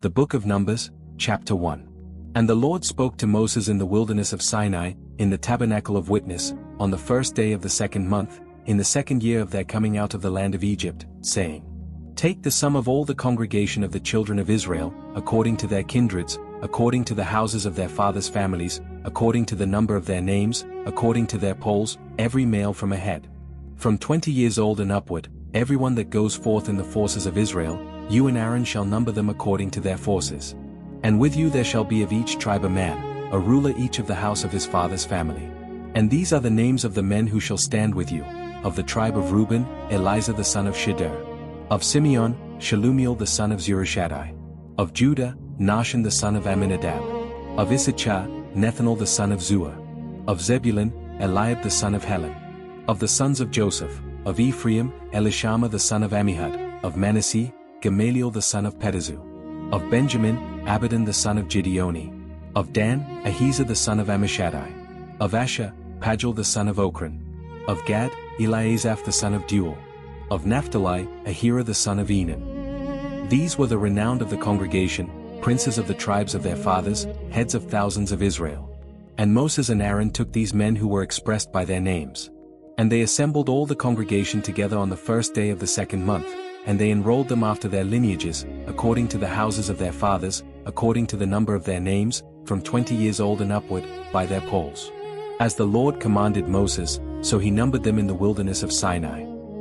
The Book of Numbers, Chapter 1. And the Lord spoke to Moses in the wilderness of Sinai, in the Tabernacle of Witness, on the first day of the second month, in the second year of their coming out of the land of Egypt, saying, Take the sum of all the congregation of the children of Israel, according to their kindreds, according to the houses of their fathers' families, according to the number of their names, according to their polls, every male from a head. From 20 years old and upward, everyone that goes forth in the forces of Israel, you and Aaron shall number them according to their forces. And with you there shall be of each tribe a man, a ruler each of the house of his father's family. And these are the names of the men who shall stand with you: of the tribe of Reuben, Elizur the son of Shedeur; of Simeon, Shelumiel the son of Zurishaddai; of Judah, Nahshon the son of Amminadab; of Issachar, Nethanel the son of Zuar; of Zebulun, Eliab the son of Helon; of the sons of Joseph; of Ephraim, Elishama the son of Ammihud; of Manasseh, Gamaliel the son of Pedazur; of Benjamin, Abidan the son of Gideoni; of Dan, Ahiezer the son of Ammishaddai; of Asher, Pagel the son of Ochran; of Gad, Eliasaph the son of Deuel; of Naphtali, Ahira the son of Enan. These were the renowned of the congregation, princes of the tribes of their fathers, heads of thousands of Israel. And Moses and Aaron took these men who were expressed by their names. And they assembled all the congregation together on the first day of the second month, and they enrolled them after their lineages, according to the houses of their fathers, according to the number of their names, from 20 years old and upward, by their polls. As the Lord commanded Moses, so he numbered them in the wilderness of Sinai.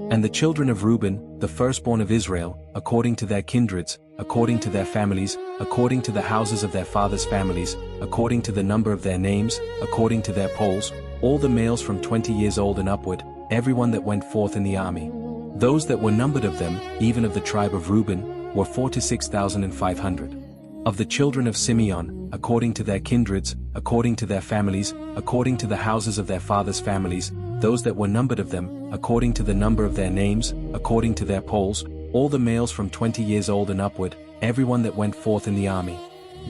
And the children of Reuben, the firstborn of Israel, according to their kindreds, according to their families, according to the houses of their fathers' families, according to the number of their names, according to their polls, all the males from 20 years old and upward, everyone that went forth in the army. Those that were numbered of them, even of the tribe of Reuben, were 46,500. Of the children of Simeon, according to their kindreds, according to their families, according to the houses of their fathers' families, those that were numbered of them, according to the number of their names, according to their polls, all the males from 20 years old and upward, everyone that went forth in the army.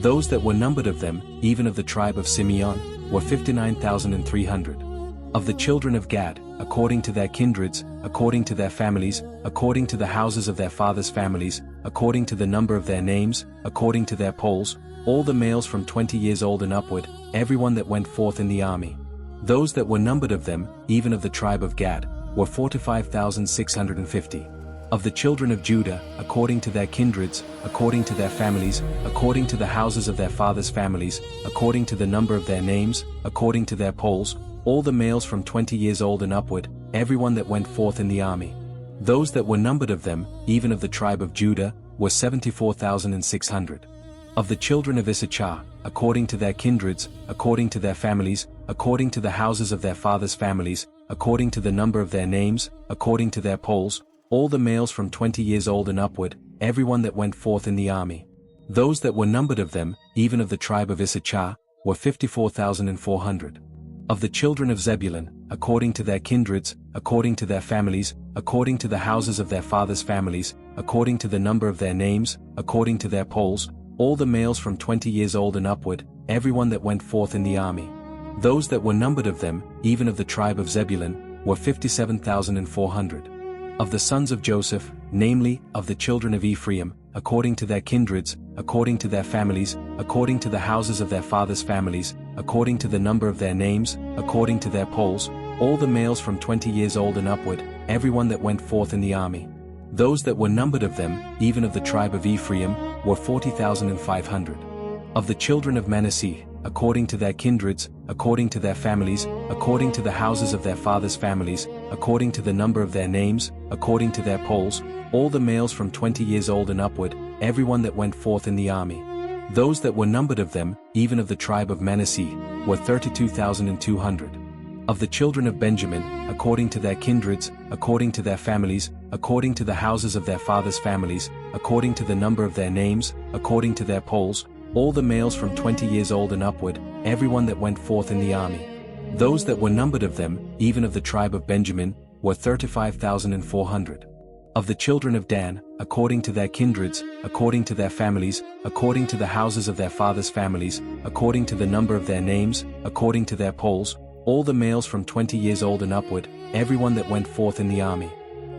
Those that were numbered of them, even of the tribe of Simeon, were 59,300. Of the children of Gad, according to their kindreds, according to their families, according to the houses of their fathers' families, according to the number of their names, according to their polls, all the males from 20 years old and upward, everyone that went forth in the army. Those that were numbered of them, even of the tribe of Gad, were 45,650. Of the children of Judah, according to their kindreds, according to their families, according to the houses of their fathers' families, according to the number of their names, according to their polls, all the males from 20 years old and upward, everyone that went forth in the army. Those that were numbered of them, even of the tribe of Judah, were 74,600. Of the children of Issachar, according to their kindreds, according to their families, according to the houses of their fathers' families, according to the number of their names, according to their polls, all the males from 20 years old and upward, everyone that went forth in the army. Those that were numbered of them, even of the tribe of Issachar, were 54,400. Of the children of Zebulun, according to their kindreds, according to their families, according to the houses of their fathers' families, according to the number of their names, according to their polls, all the males from 20 years old and upward, everyone that went forth in the army. Those that were numbered of them, even of the tribe of Zebulun, were 57,400. Of the sons of Joseph, namely, of the children of Ephraim, according to their kindreds, according to their families, according to the houses of their fathers' families, according to the number of their names, according to their polls, all the males from 20 years old and upward, everyone that went forth in the army. Those that were numbered of them, even of the tribe of Ephraim, were 40,500. Of the children of Manasseh, according to their kindreds, according to their families, according to the houses of their fathers' families, according to the number of their names, according to their polls, all the males from 20 years old and upward, everyone that went forth in the army. Those that were numbered of them, even of the tribe of Manasseh, were 32,200. Of the children of Benjamin, according to their kindreds, according to their families, according to the houses of their fathers' families, according to the number of their names, according to their polls, all the males from 20 years old and upward, everyone that went forth in the army. Those that were numbered of them, even of the tribe of Benjamin, were 35,400. Of the children of Dan, according to their kindreds, according to their families, according to the houses of their fathers' families, according to the number of their names, according to their polls, all the males from 20 years old and upward, everyone that went forth in the army.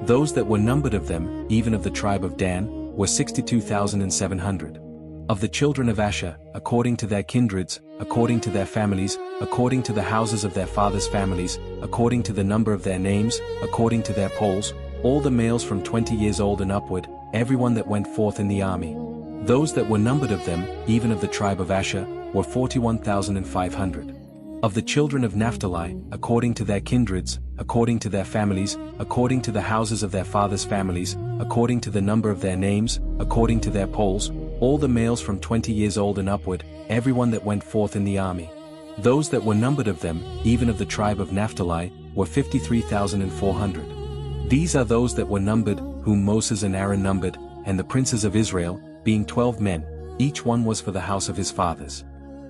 Those that were numbered of them, even of the tribe of Dan, were 62,700. Of the children of Asher, according to their kindreds, according to their families, according to the houses of their fathers' families, according to the number of their names, according to their polls, all the males from 20 years old and upward, everyone that went forth in the army. Those that were numbered of them, even of the tribe of Asher, were 41,500. Of the children of Naphtali, according to their kindreds, according to their families, according to the houses of their fathers' families, according to the number of their names, according to their polls, all the males from 20 years old and upward, everyone that went forth in the army. Those that were numbered of them, even of the tribe of Naphtali, were 53,400. These are those that were numbered, whom Moses and Aaron numbered, and the princes of Israel, being 12 men, each one was for the house of his fathers.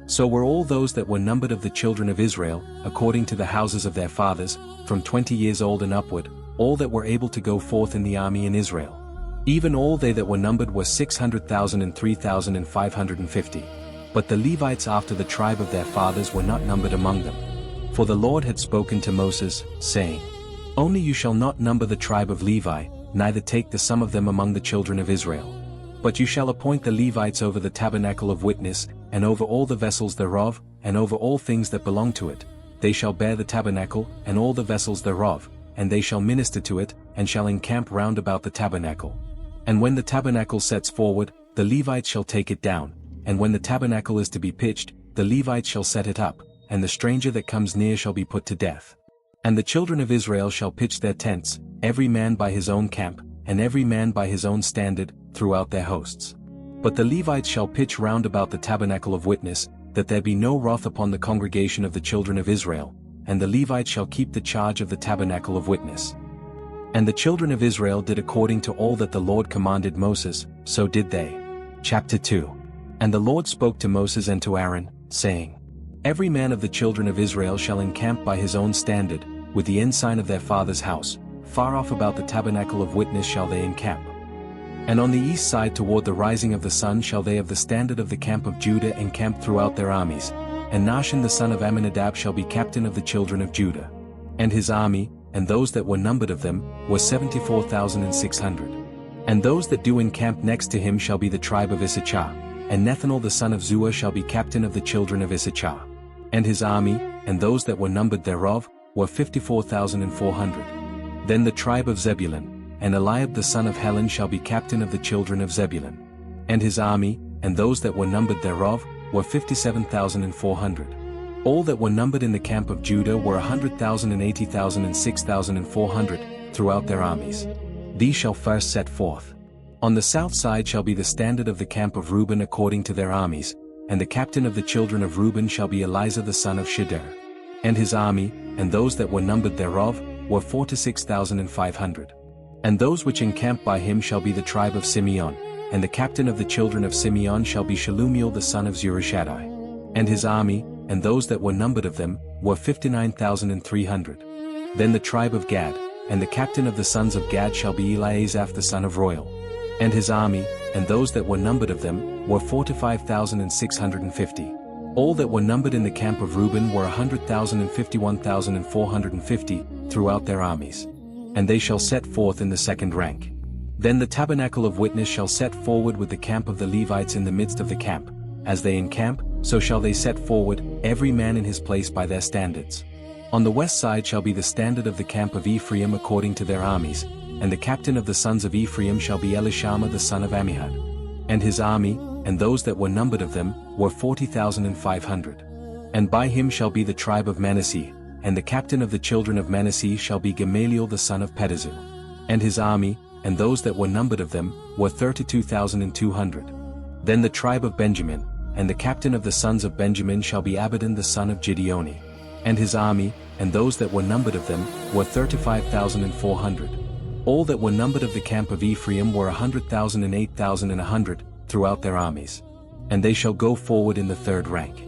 So were all those that were numbered of the children of Israel, according to the houses of their fathers, from 20 years old and upward, all that were able to go forth in the army in Israel. Even all they that were numbered were 600,000 and 3,550. But the Levites after the tribe of their fathers were not numbered among them. For the Lord had spoken to Moses, saying, Only you shall not number the tribe of Levi, neither take the sum of them among the children of Israel. But you shall appoint the Levites over the tabernacle of witness, and over all the vessels thereof, and over all things that belong to it. They shall bear the tabernacle, and all the vessels thereof, and they shall minister to it, and shall encamp round about the tabernacle. And when the tabernacle sets forward, the Levites shall take it down, and when the tabernacle is to be pitched, the Levites shall set it up, and the stranger that comes near shall be put to death. And the children of Israel shall pitch their tents, every man by his own camp, and every man by his own standard, throughout their hosts. But the Levites shall pitch round about the tabernacle of witness, that there be no wrath upon the congregation of the children of Israel, and the Levites shall keep the charge of the tabernacle of witness. And the children of Israel did according to all that the Lord commanded Moses, so did they. Chapter 2. And the Lord spoke to Moses and to Aaron, saying, Every man of the children of Israel shall encamp by his own standard, with the ensign of their father's house, far off about the tabernacle of witness shall they encamp. And on the east side toward the rising of the sun shall they of the standard of the camp of Judah encamp throughout their armies, and Nahshon the son of Amminadab shall be captain of the children of Judah. And his army, and those that were numbered of them, were 74,600. And those that do encamp next to him shall be the tribe of Issachar, and Nethanel the son of Zuar shall be captain of the children of Issachar. And his army, and those that were numbered thereof, were 54,400. Then the tribe of Zebulun, and Eliab the son of Helon shall be captain of the children of Zebulun. And his army, and those that were numbered thereof, were 57,400. All that were numbered in the camp of Judah were 100,000 and 80,000 and 6,400, throughout their armies. These shall first set forth. On the south side shall be the standard of the camp of Reuben according to their armies, and the captain of the children of Reuben shall be Elizur the son of Shedeur. And his army, and those that were numbered thereof, were 46,500. And those which encamp by him shall be the tribe of Simeon, and the captain of the children of Simeon shall be Shelumiel the son of Zurishaddai. And his army, and those that were numbered of them, were 59,300. Then the tribe of Gad, and the captain of the sons of Gad shall be Eliasaph the son of Royal. And his army, and those that were numbered of them, were 45,650. All that were numbered in the camp of Reuben were 100,000 and 51,450, throughout their armies. And they shall set forth in the second rank. Then the tabernacle of witness shall set forward with the camp of the Levites in the midst of the camp. As they encamp, so shall they set forward, every man in his place by their standards. On the west side shall be the standard of the camp of Ephraim according to their armies, and the captain of the sons of Ephraim shall be Elishama the son of Ammihud. And his army, and those that were numbered of them, were 40,500. And by him shall be the tribe of Manasseh, and the captain of the children of Manasseh shall be Gamaliel the son of Pedazur. And his army, and those that were numbered of them, were 32,200. Then the tribe of Benjamin, and the captain of the sons of Benjamin shall be Abidan the son of Gideoni. And his army, and those that were numbered of them, were 35,400. All that were numbered of the camp of Ephraim were 100,000 and 8,100, throughout their armies. And they shall go forward in the third rank.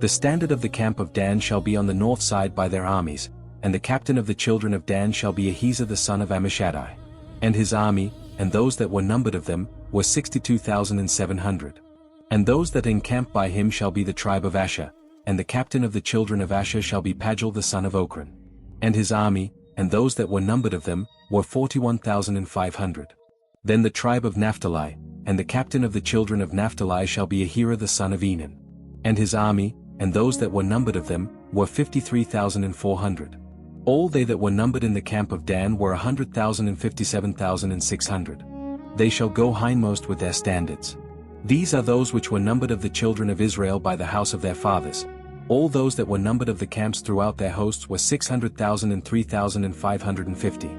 The standard of the camp of Dan shall be on the north side by their armies, and the captain of the children of Dan shall be Ahiezer the son of Ammishaddai. And his army, and those that were numbered of them, were 62,700. And those that encamp by him shall be the tribe of Asher, and the captain of the children of Asher shall be Pagel the son of Ochran. And his army, and those that were numbered of them, were 41,500. Then the tribe of Naphtali, and the captain of the children of Naphtali shall be Ahira the son of Enan. And his army, and those that were numbered of them, were 53,400. All they that were numbered in the camp of Dan were 100,057,600. They shall go hindmost with their standards. These are those which were numbered of the children of Israel by the house of their fathers. All those that were numbered of the camps throughout their hosts were 600,000 and 3,550.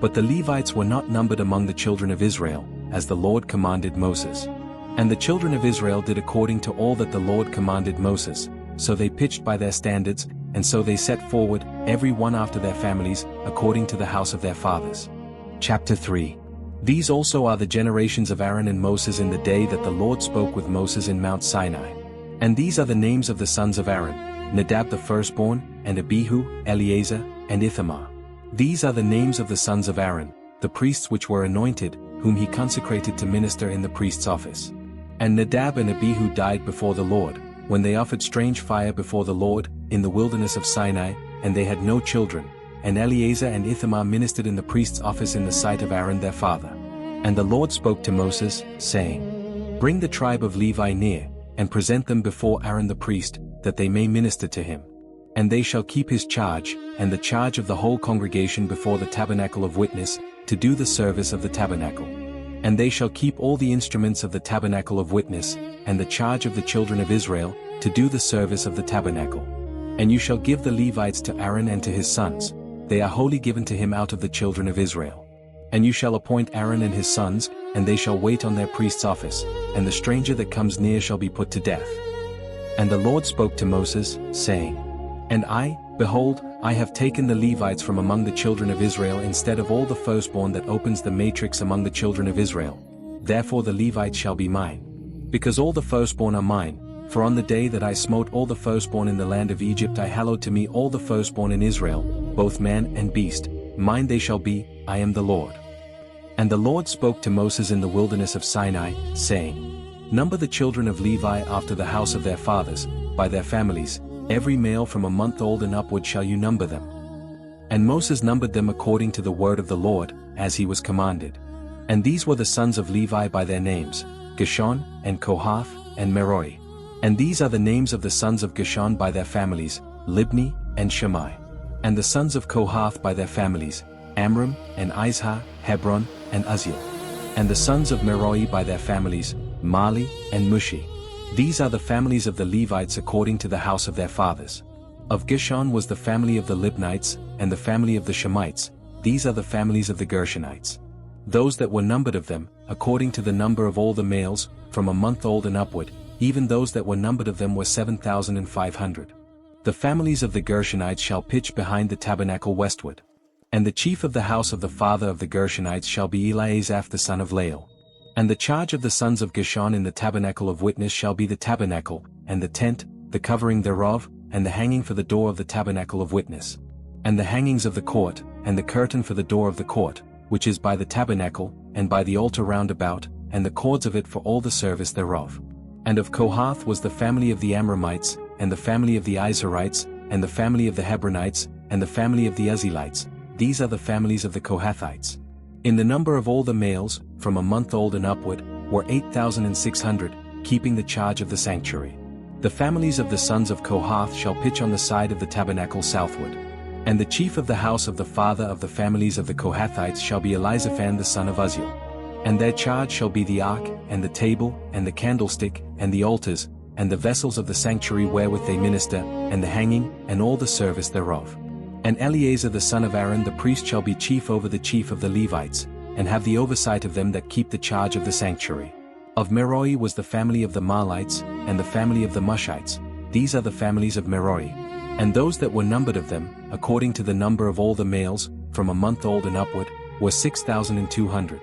But the Levites were not numbered among the children of Israel, as the Lord commanded Moses. And the children of Israel did according to all that the Lord commanded Moses, so they pitched by their standards, and so they set forward, every one after their families, according to the house of their fathers. Chapter 3. These also are the generations of Aaron and Moses in the day that the Lord spoke with Moses in Mount Sinai. And these are the names of the sons of Aaron: Nadab the firstborn, and Abihu, Eleazar, and Ithamar. These are the names of the sons of Aaron, the priests which were anointed, whom he consecrated to minister in the priest's office. And Nadab and Abihu died before the Lord, when they offered strange fire before the Lord, in the wilderness of Sinai, and they had no children. And Eleazar and Ithamar ministered in the priest's office in the sight of Aaron their father. And the Lord spoke to Moses, saying, Bring the tribe of Levi near, and present them before Aaron the priest, that they may minister to him. And they shall keep his charge, and the charge of the whole congregation before the tabernacle of witness, to do the service of the tabernacle. And they shall keep all the instruments of the tabernacle of witness, and the charge of the children of Israel, to do the service of the tabernacle. And you shall give the Levites to Aaron and to his sons. They are wholly given to him out of the children of Israel. And you shall appoint Aaron and his sons, and they shall wait on their priest's office, and the stranger that comes near shall be put to death. And the Lord spoke to Moses, saying, And I, behold, I have taken the Levites from among the children of Israel instead of all the firstborn that opens the matrix among the children of Israel. Therefore the Levites shall be mine. Because all the firstborn are mine, for on the day that I smote all the firstborn in the land of Egypt I hallowed to me all the firstborn in Israel, both man and beast. Mine they shall be, I am the Lord. And the Lord spoke to Moses in the wilderness of Sinai, saying, Number the children of Levi after the house of their fathers, by their families, every male from a month old and upward shall you number them. And Moses numbered them according to the word of the Lord, as he was commanded. And these were the sons of Levi by their names, Gershon, and Kohath, and Merari. And these are the names of the sons of Gershon by their families, Libni, and Shammai. And the sons of Kohath by their families, Amram, and Izhar, Hebron, and Uzziel. And the sons of Merari by their families, Mali, and Mushi. These are the families of the Levites according to the house of their fathers. Of Gershon was the family of the Libnites, and the family of the Shemites. These are the families of the Gershonites. Those that were numbered of them, according to the number of all the males, from a month old and upward, even those that were numbered of them were 7,500. The families of the Gershonites shall pitch behind the tabernacle westward. And the chief of the house of the father of the Gershonites shall be Eliasaph the son of Lael. And the charge of the sons of Gershon in the tabernacle of witness shall be the tabernacle, and the tent, the covering thereof, and the hanging for the door of the tabernacle of witness. And the hangings of the court, and the curtain for the door of the court, which is by the tabernacle, and by the altar round about, and the cords of it for all the service thereof. And of Kohath was the family of the Amramites, and the family of the Izharites, and the family of the Hebronites, and the family of the Uzzielites. These are the families of the Kohathites. In the number of all the males, from a month old and upward, were 8,600, keeping the charge of the sanctuary. The families of the sons of Kohath shall pitch on the side of the tabernacle southward. And the chief of the house of the father of the families of the Kohathites shall be Elizaphan the son of Uzziel. And their charge shall be the ark, and the table, and the candlestick, and the altars, and the vessels of the sanctuary wherewith they minister, and the hanging, and all the service thereof. And Eleazar the son of Aaron the priest shall be chief over the chief of the Levites, and have the oversight of them that keep the charge of the sanctuary. Of Merari was the family of the Mahlites, and the family of the Mushites. These are the families of Merari. And those that were numbered of them, according to the number of all the males, from a month old and upward, were 6,200.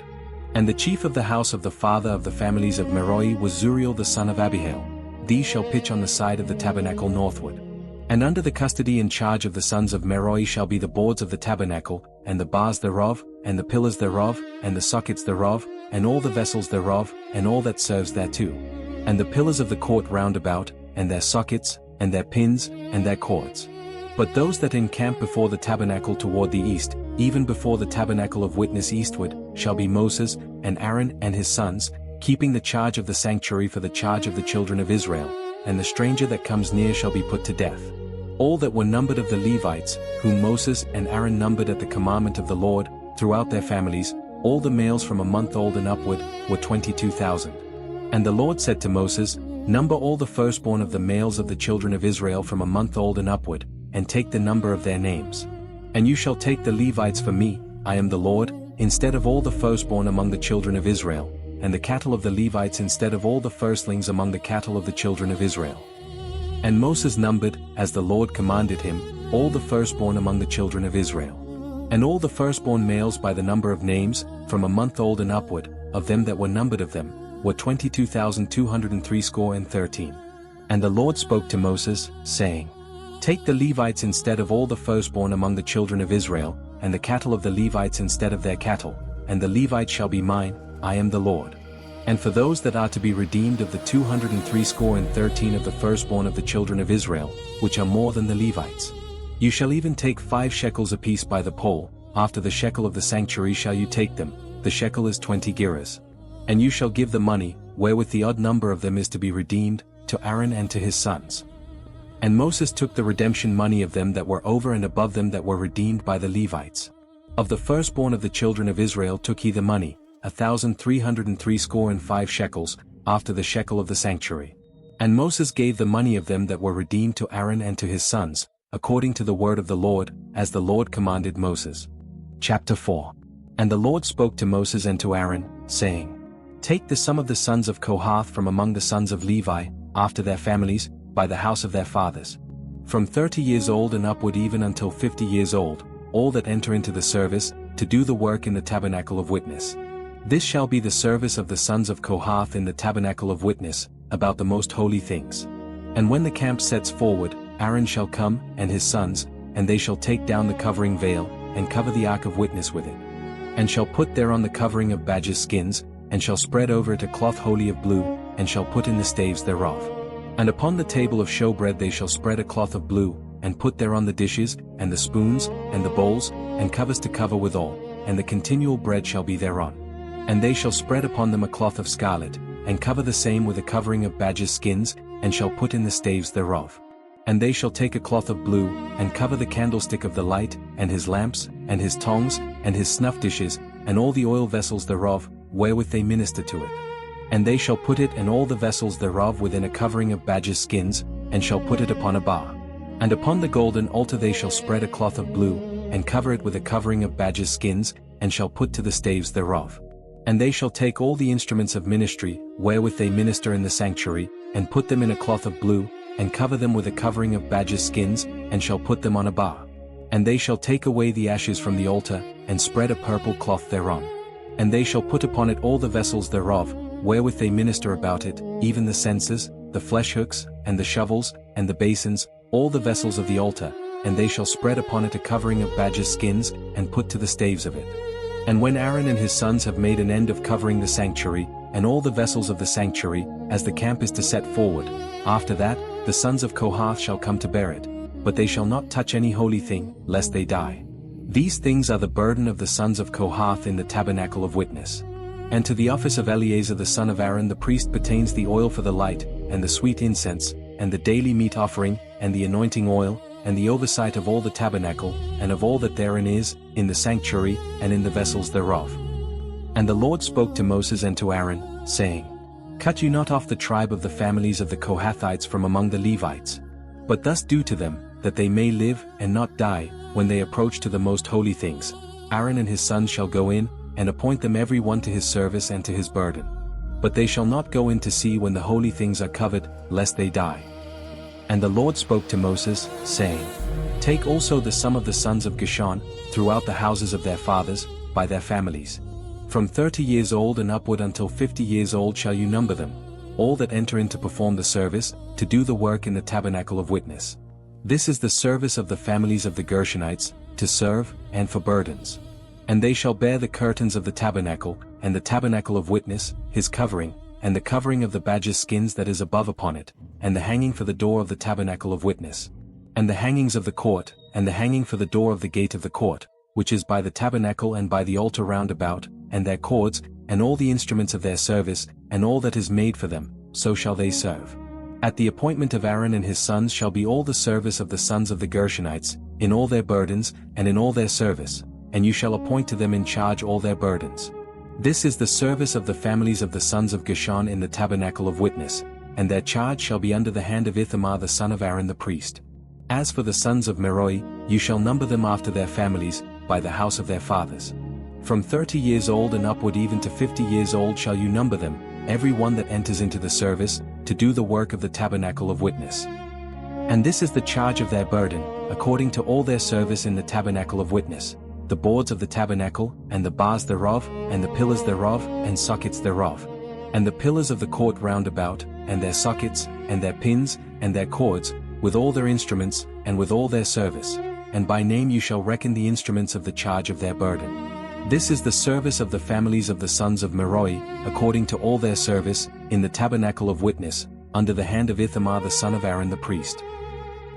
And the chief of the house of the father of the families of Merari was Zuriel the son of Abihail. These shall pitch on the side of the tabernacle northward. And under the custody and charge of the sons of Merari shall be the boards of the tabernacle, and the bars thereof, and the pillars thereof, and the sockets thereof, and all the vessels thereof, and all that serves thereto. And the pillars of the court round about, and their sockets, and their pins, and their cords. But those that encamp before the tabernacle toward the east, even before the tabernacle of witness eastward, shall be Moses, and Aaron and his sons. keeping the charge of the sanctuary for the charge of the children of Israel, and the stranger that comes near shall be put to death. All that were numbered of the Levites, whom Moses and Aaron numbered at the commandment of the Lord, throughout their families, all the males from a month old and upward, were 22,000. And the Lord said to Moses, Number all the firstborn of the males of the children of Israel from a month old and upward, and take the number of their names. And you shall take the Levites for me, I am the Lord, instead of all the firstborn among the children of Israel, and the cattle of the Levites instead of all the firstlings among the cattle of the children of Israel. And Moses numbered, as the Lord commanded him, all the firstborn among the children of Israel. And all the firstborn males by the number of names, from a month old and upward, of them that were numbered of them, were 22,213. And the Lord spoke to Moses, saying, Take the Levites instead of all the firstborn among the children of Israel, and the cattle of the Levites instead of their cattle, and the Levites shall be mine, I am the Lord. And for those that are to be redeemed of the 213 of the firstborn of the children of Israel, which are more than the Levites, you shall even take 5 shekels apiece by the poll, after the shekel of the sanctuary shall you take them, the shekel is 20 gerahs. And you shall give the money, wherewith the odd number of them is to be redeemed, to Aaron and to his sons. And Moses took the redemption money of them that were over and above them that were redeemed by the Levites. Of the firstborn of the children of Israel took he the money, 1,365 shekels, after the shekel of the sanctuary. And Moses gave the money of them that were redeemed to Aaron and to his sons, according to the word of the Lord, as the Lord commanded Moses. Chapter 4. And the Lord spoke to Moses and to Aaron, saying, Take the sum of the sons of Kohath from among the sons of Levi, after their families, by the house of their fathers. From 30 years old and upward even until 50 years old, all that enter into the service, to do the work in the tabernacle of witness. This shall be the service of the sons of Kohath in the tabernacle of witness, about the most holy things. And when the camp sets forward, Aaron shall come, and his sons, and they shall take down the covering veil, and cover the ark of witness with it. And shall put thereon the covering of badgers' skins, and shall spread over it a cloth wholly of blue, and shall put in the staves thereof. And upon the table of showbread they shall spread a cloth of blue, and put thereon the dishes, and the spoons, and the bowls, and covers to cover withal, and the continual bread shall be thereon. And they shall spread upon them a cloth of scarlet, and cover the same with a covering of badgers' skins, and shall put in the staves thereof. And they shall take a cloth of blue, and cover the candlestick of the light, and his lamps, and his tongs, and his snuff dishes, and all the oil vessels thereof, wherewith they minister to it. And they shall put it and all the vessels thereof within a covering of badgers' skins, and shall put it upon a bar. And upon the golden altar they shall spread a cloth of blue, and cover it with a covering of badgers' skins, and shall put to the staves thereof. And they shall take all the instruments of ministry, wherewith they minister in the sanctuary, and put them in a cloth of blue, and cover them with a covering of badgers' skins, and shall put them on a bar. And they shall take away the ashes from the altar, and spread a purple cloth thereon. And they shall put upon it all the vessels thereof, wherewith they minister about it, even the censers, the flesh hooks, and the shovels, and the basins, all the vessels of the altar, and they shall spread upon it a covering of badgers' skins, and put to the staves of it. And when Aaron and his sons have made an end of covering the sanctuary, and all the vessels of the sanctuary, as the camp is to set forward, after that, the sons of Kohath shall come to bear it, but they shall not touch any holy thing, lest they die. These things are the burden of the sons of Kohath in the tabernacle of witness. And to the office of Eleazar the son of Aaron the priest pertains the oil for the light, and the sweet incense, and the daily meat offering, and the anointing oil, and the oversight of all the tabernacle, and of all that therein is, in the sanctuary, and in the vessels thereof. And the Lord spoke to Moses and to Aaron, saying, Cut you not off the tribe of the families of the Kohathites from among the Levites, but thus do to them, that they may live, and not die, when they approach to the most holy things. Aaron and his sons shall go in, and appoint them every one to his service and to his burden. But they shall not go in to see when the holy things are covered, lest they die. And the Lord spoke to Moses, saying, Take also the sum of the sons of Gershon, throughout the houses of their fathers, by their families. From 30 years old and upward until 50 years old shall you number them, all that enter in to perform the service, to do the work in the tabernacle of witness. This is the service of the families of the Gershonites, to serve, and for burdens. And they shall bear the curtains of the tabernacle, and the tabernacle of witness, his covering, and the covering of the badgers' skins that is above upon it, and the hanging for the door of the tabernacle of witness. And the hangings of the court, and the hanging for the door of the gate of the court, which is by the tabernacle and by the altar round about, and their cords, and all the instruments of their service, and all that is made for them, so shall they serve. At the appointment of Aaron and his sons shall be all the service of the sons of the Gershonites, in all their burdens, and in all their service, and you shall appoint to them in charge all their burdens. This is the service of the families of the sons of Gershon in the tabernacle of witness, and their charge shall be under the hand of Ithamar the son of Aaron the priest. As for the sons of Merari, you shall number them after their families, by the house of their fathers. From 30 years old and upward even to 50 years old shall you number them, every one that enters into the service, to do the work of the tabernacle of witness. And this is the charge of their burden, according to all their service in the tabernacle of witness, the boards of the tabernacle, and the bars thereof, and the pillars thereof, and sockets thereof, and the pillars of the court round about, and their sockets, and their pins, and their cords, with all their instruments, and with all their service, and by name you shall reckon the instruments of the charge of their burden. This is the service of the families of the sons of Merari, according to all their service, in the tabernacle of witness, under the hand of Ithamar the son of Aaron the priest.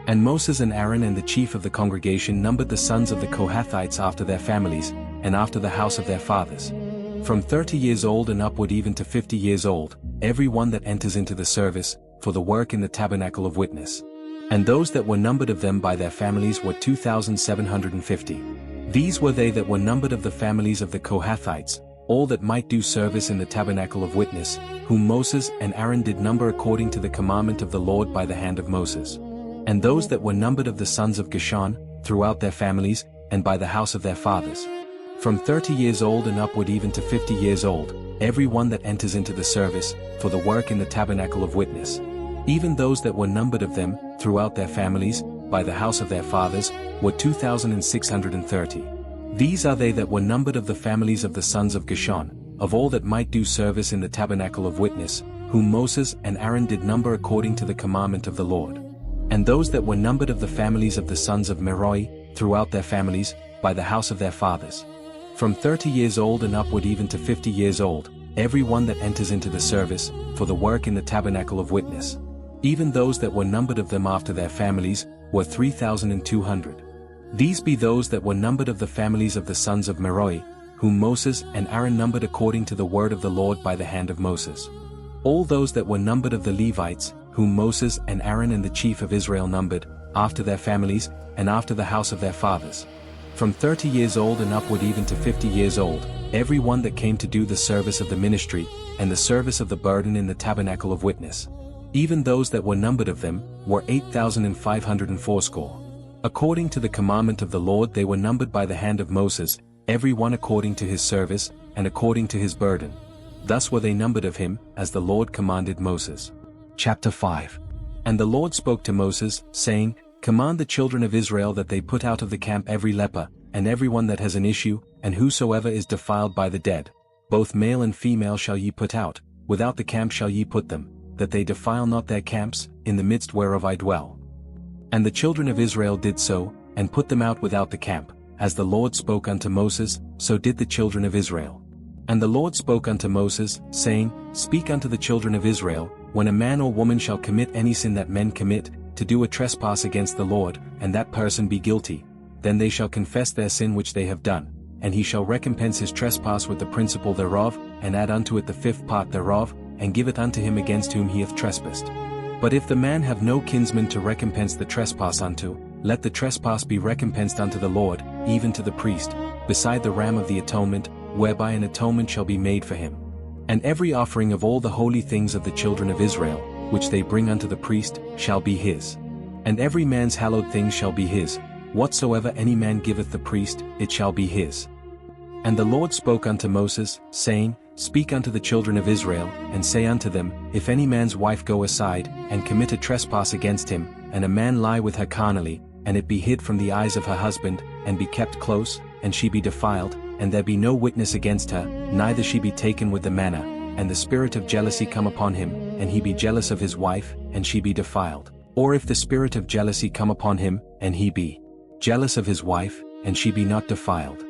And Moses and Aaron and the chief of the congregation numbered the sons of the Kohathites after their families, and after the house of their fathers. From 30 years old and upward even to 50 years old, every one that enters into the service, for the work in the tabernacle of witness. And those that were numbered of them by their families were 2,750. These were they that were numbered of the families of the Kohathites, all that might do service in the tabernacle of witness, whom Moses and Aaron did number according to the commandment of the Lord by the hand of Moses. And those that were numbered of the sons of Gershon, throughout their families, and by the house of their fathers. From 30 years old and upward even to 50 years old, every one that enters into the service, for the work in the tabernacle of witness. Even those that were numbered of them, throughout their families, by the house of their fathers, were 2,630. These are they that were numbered of the families of the sons of Gershon, of all that might do service in the tabernacle of witness, whom Moses and Aaron did number according to the commandment of the Lord. And those that were numbered of the families of the sons of Merari, throughout their families, by the house of their fathers. From 30 years old and upward even to 50 years old, every one that enters into the service, for the work in the tabernacle of witness. Even those that were numbered of them after their families, were 3,200. These be those that were numbered of the families of the sons of Merari, whom Moses and Aaron numbered according to the word of the Lord by the hand of Moses. All those that were numbered of the Levites, whom Moses and Aaron and the chief of Israel numbered, after their families, and after the house of their fathers. From 30 years old and upward even to 50 years old, every one that came to do the service of the ministry, and the service of the burden in the tabernacle of witness. Even those that were numbered of them, were 8,580. According to the commandment of the Lord they were numbered by the hand of Moses, every one according to his service, and according to his burden. Thus were they numbered of him, as the Lord commanded Moses. Chapter 5. And the Lord spoke to Moses, saying, Command the children of Israel that they put out of the camp every leper, and every one that has an issue, and whosoever is defiled by the dead. Both male and female shall ye put out, without the camp shall ye put them, that they defile not their camps, in the midst whereof I dwell. And the children of Israel did so, and put them out without the camp, as the Lord spoke unto Moses, so did the children of Israel. And the Lord spoke unto Moses, saying, Speak unto the children of Israel, when a man or woman shall commit any sin that men commit, to do a trespass against the Lord, and that person be guilty, then they shall confess their sin which they have done, and he shall recompense his trespass with the principal thereof, and add unto it the 5th part thereof, and give it unto him against whom he hath trespassed. But if the man have no kinsman to recompense the trespass unto, let the trespass be recompensed unto the Lord, even to the priest, beside the ram of the atonement, whereby an atonement shall be made for him. And every offering of all the holy things of the children of Israel, which they bring unto the priest, shall be his. And every man's hallowed things shall be his, whatsoever any man giveth the priest, it shall be his. And the Lord spoke unto Moses, saying, Speak unto the children of Israel, and say unto them, If any man's wife go aside, and commit a trespass against him, and a man lie with her carnally, and it be hid from the eyes of her husband, and be kept close, and she be defiled, and there be no witness against her, neither she be taken with the manner, and the spirit of jealousy come upon him, and he be jealous of his wife, and she be defiled. Or if the spirit of jealousy come upon him, and he be jealous of his wife, and she be not defiled.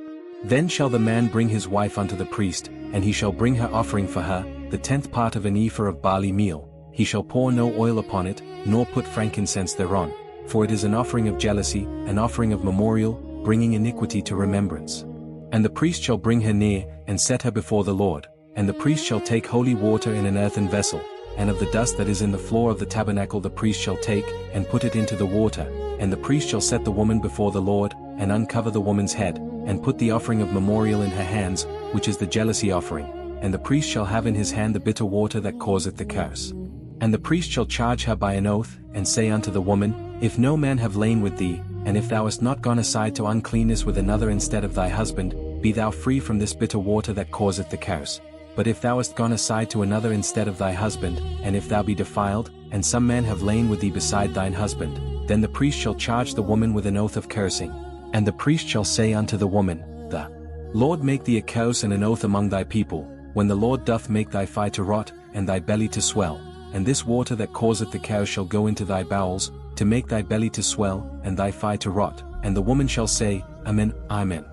Then shall the man bring his wife unto the priest, and he shall bring her offering for her, the 10th part of an ephah of barley meal. He shall pour no oil upon it, nor put frankincense thereon, for it is an offering of jealousy, an offering of memorial, bringing iniquity to remembrance. And the priest shall bring her near, and set her before the Lord, and the priest shall take holy water in an earthen vessel, and of the dust that is in the floor of the tabernacle the priest shall take, and put it into the water, and the priest shall set the woman before the Lord, and uncover the woman's head, and put the offering of memorial in her hands, which is the jealousy offering, and the priest shall have in his hand the bitter water that causeth the curse. And the priest shall charge her by an oath, and say unto the woman, If no man have lain with thee, and if thou hast not gone aside to uncleanness with another instead of thy husband, be thou free from this bitter water that causeth the curse. But if thou hast gone aside to another instead of thy husband, and if thou be defiled, and some man have lain with thee beside thine husband, then the priest shall charge the woman with an oath of cursing. And the priest shall say unto the woman, The Lord make thee a curse and an oath among thy people, when the Lord doth make thy thigh to rot, and thy belly to swell, and this water that causeth the curse shall go into thy bowels, to make thy belly to swell, and thy thigh to rot. And the woman shall say, Amen, Amen.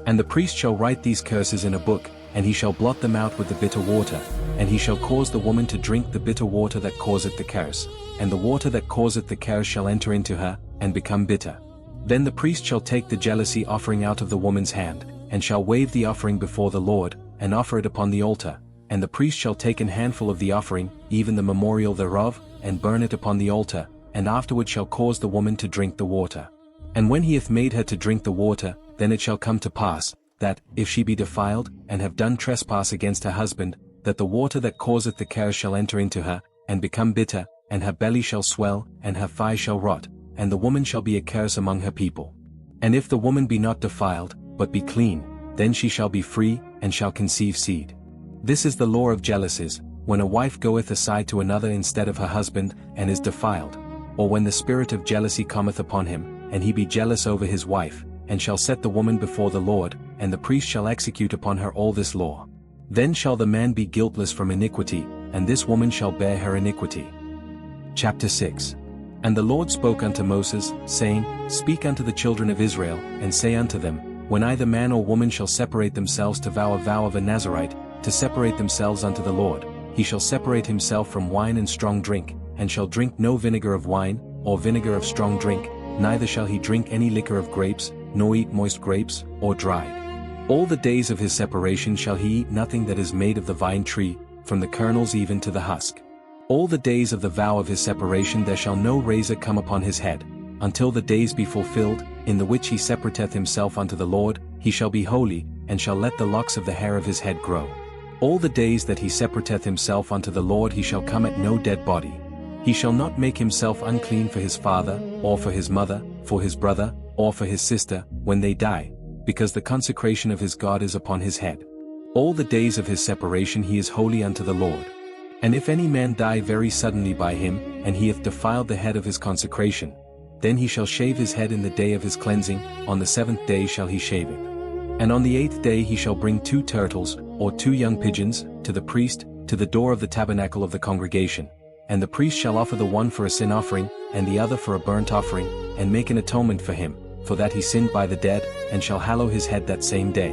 And the priest shall write these curses in a book, and he shall blot them out with the bitter water, and he shall cause the woman to drink the bitter water that causeth the curse, and the water that causeth the curse shall enter into her, and become bitter. Then the priest shall take the jealousy offering out of the woman's hand, and shall wave the offering before the Lord, and offer it upon the altar, and the priest shall take an handful of the offering, even the memorial thereof, and burn it upon the altar, and afterward shall cause the woman to drink the water. And when he hath made her to drink the water, then it shall come to pass, that, if she be defiled, and have done trespass against her husband, that the water that causeth the curse shall enter into her, and become bitter, and her belly shall swell, and her thigh shall rot, and the woman shall be a curse among her people. And if the woman be not defiled, but be clean, then she shall be free, and shall conceive seed. This is the law of jealousies, when a wife goeth aside to another instead of her husband, and is defiled, or when the spirit of jealousy cometh upon him, and he be jealous over his wife, and shall set the woman before the Lord, and the priest shall execute upon her all this law. Then shall the man be guiltless from iniquity, and this woman shall bear her iniquity. Chapter 6. And the Lord spoke unto Moses, saying, Speak unto the children of Israel, and say unto them, When either man or woman shall separate themselves to vow a vow of a Nazarite, to separate themselves unto the Lord, he shall separate himself from wine and strong drink, and shall drink no vinegar of wine, or vinegar of strong drink, neither shall he drink any liquor of grapes, nor eat moist grapes, or dried. All the days of his separation shall he eat nothing that is made of the vine tree, from the kernels even to the husk. All the days of the vow of his separation there shall no razor come upon his head, until the days be fulfilled, in the which he separateth himself unto the Lord, he shall be holy, and shall let the locks of the hair of his head grow. All the days that he separateth himself unto the Lord he shall come at no dead body. He shall not make himself unclean for his father, or for his mother, for his brother, or for his sister, when they die, because the consecration of his God is upon his head. All the days of his separation he is holy unto the Lord. And if any man die very suddenly by him, and he hath defiled the head of his consecration, then he shall shave his head in the day of his cleansing, on the 7th day shall he shave it. And on the 8th day he shall bring 2 turtles, or 2 young pigeons, to the priest, to the door of the tabernacle of the congregation. And the priest shall offer the one for a sin offering, and the other for a burnt offering, and make an atonement for him, for that he sinned by the dead, and shall hallow his head that same day.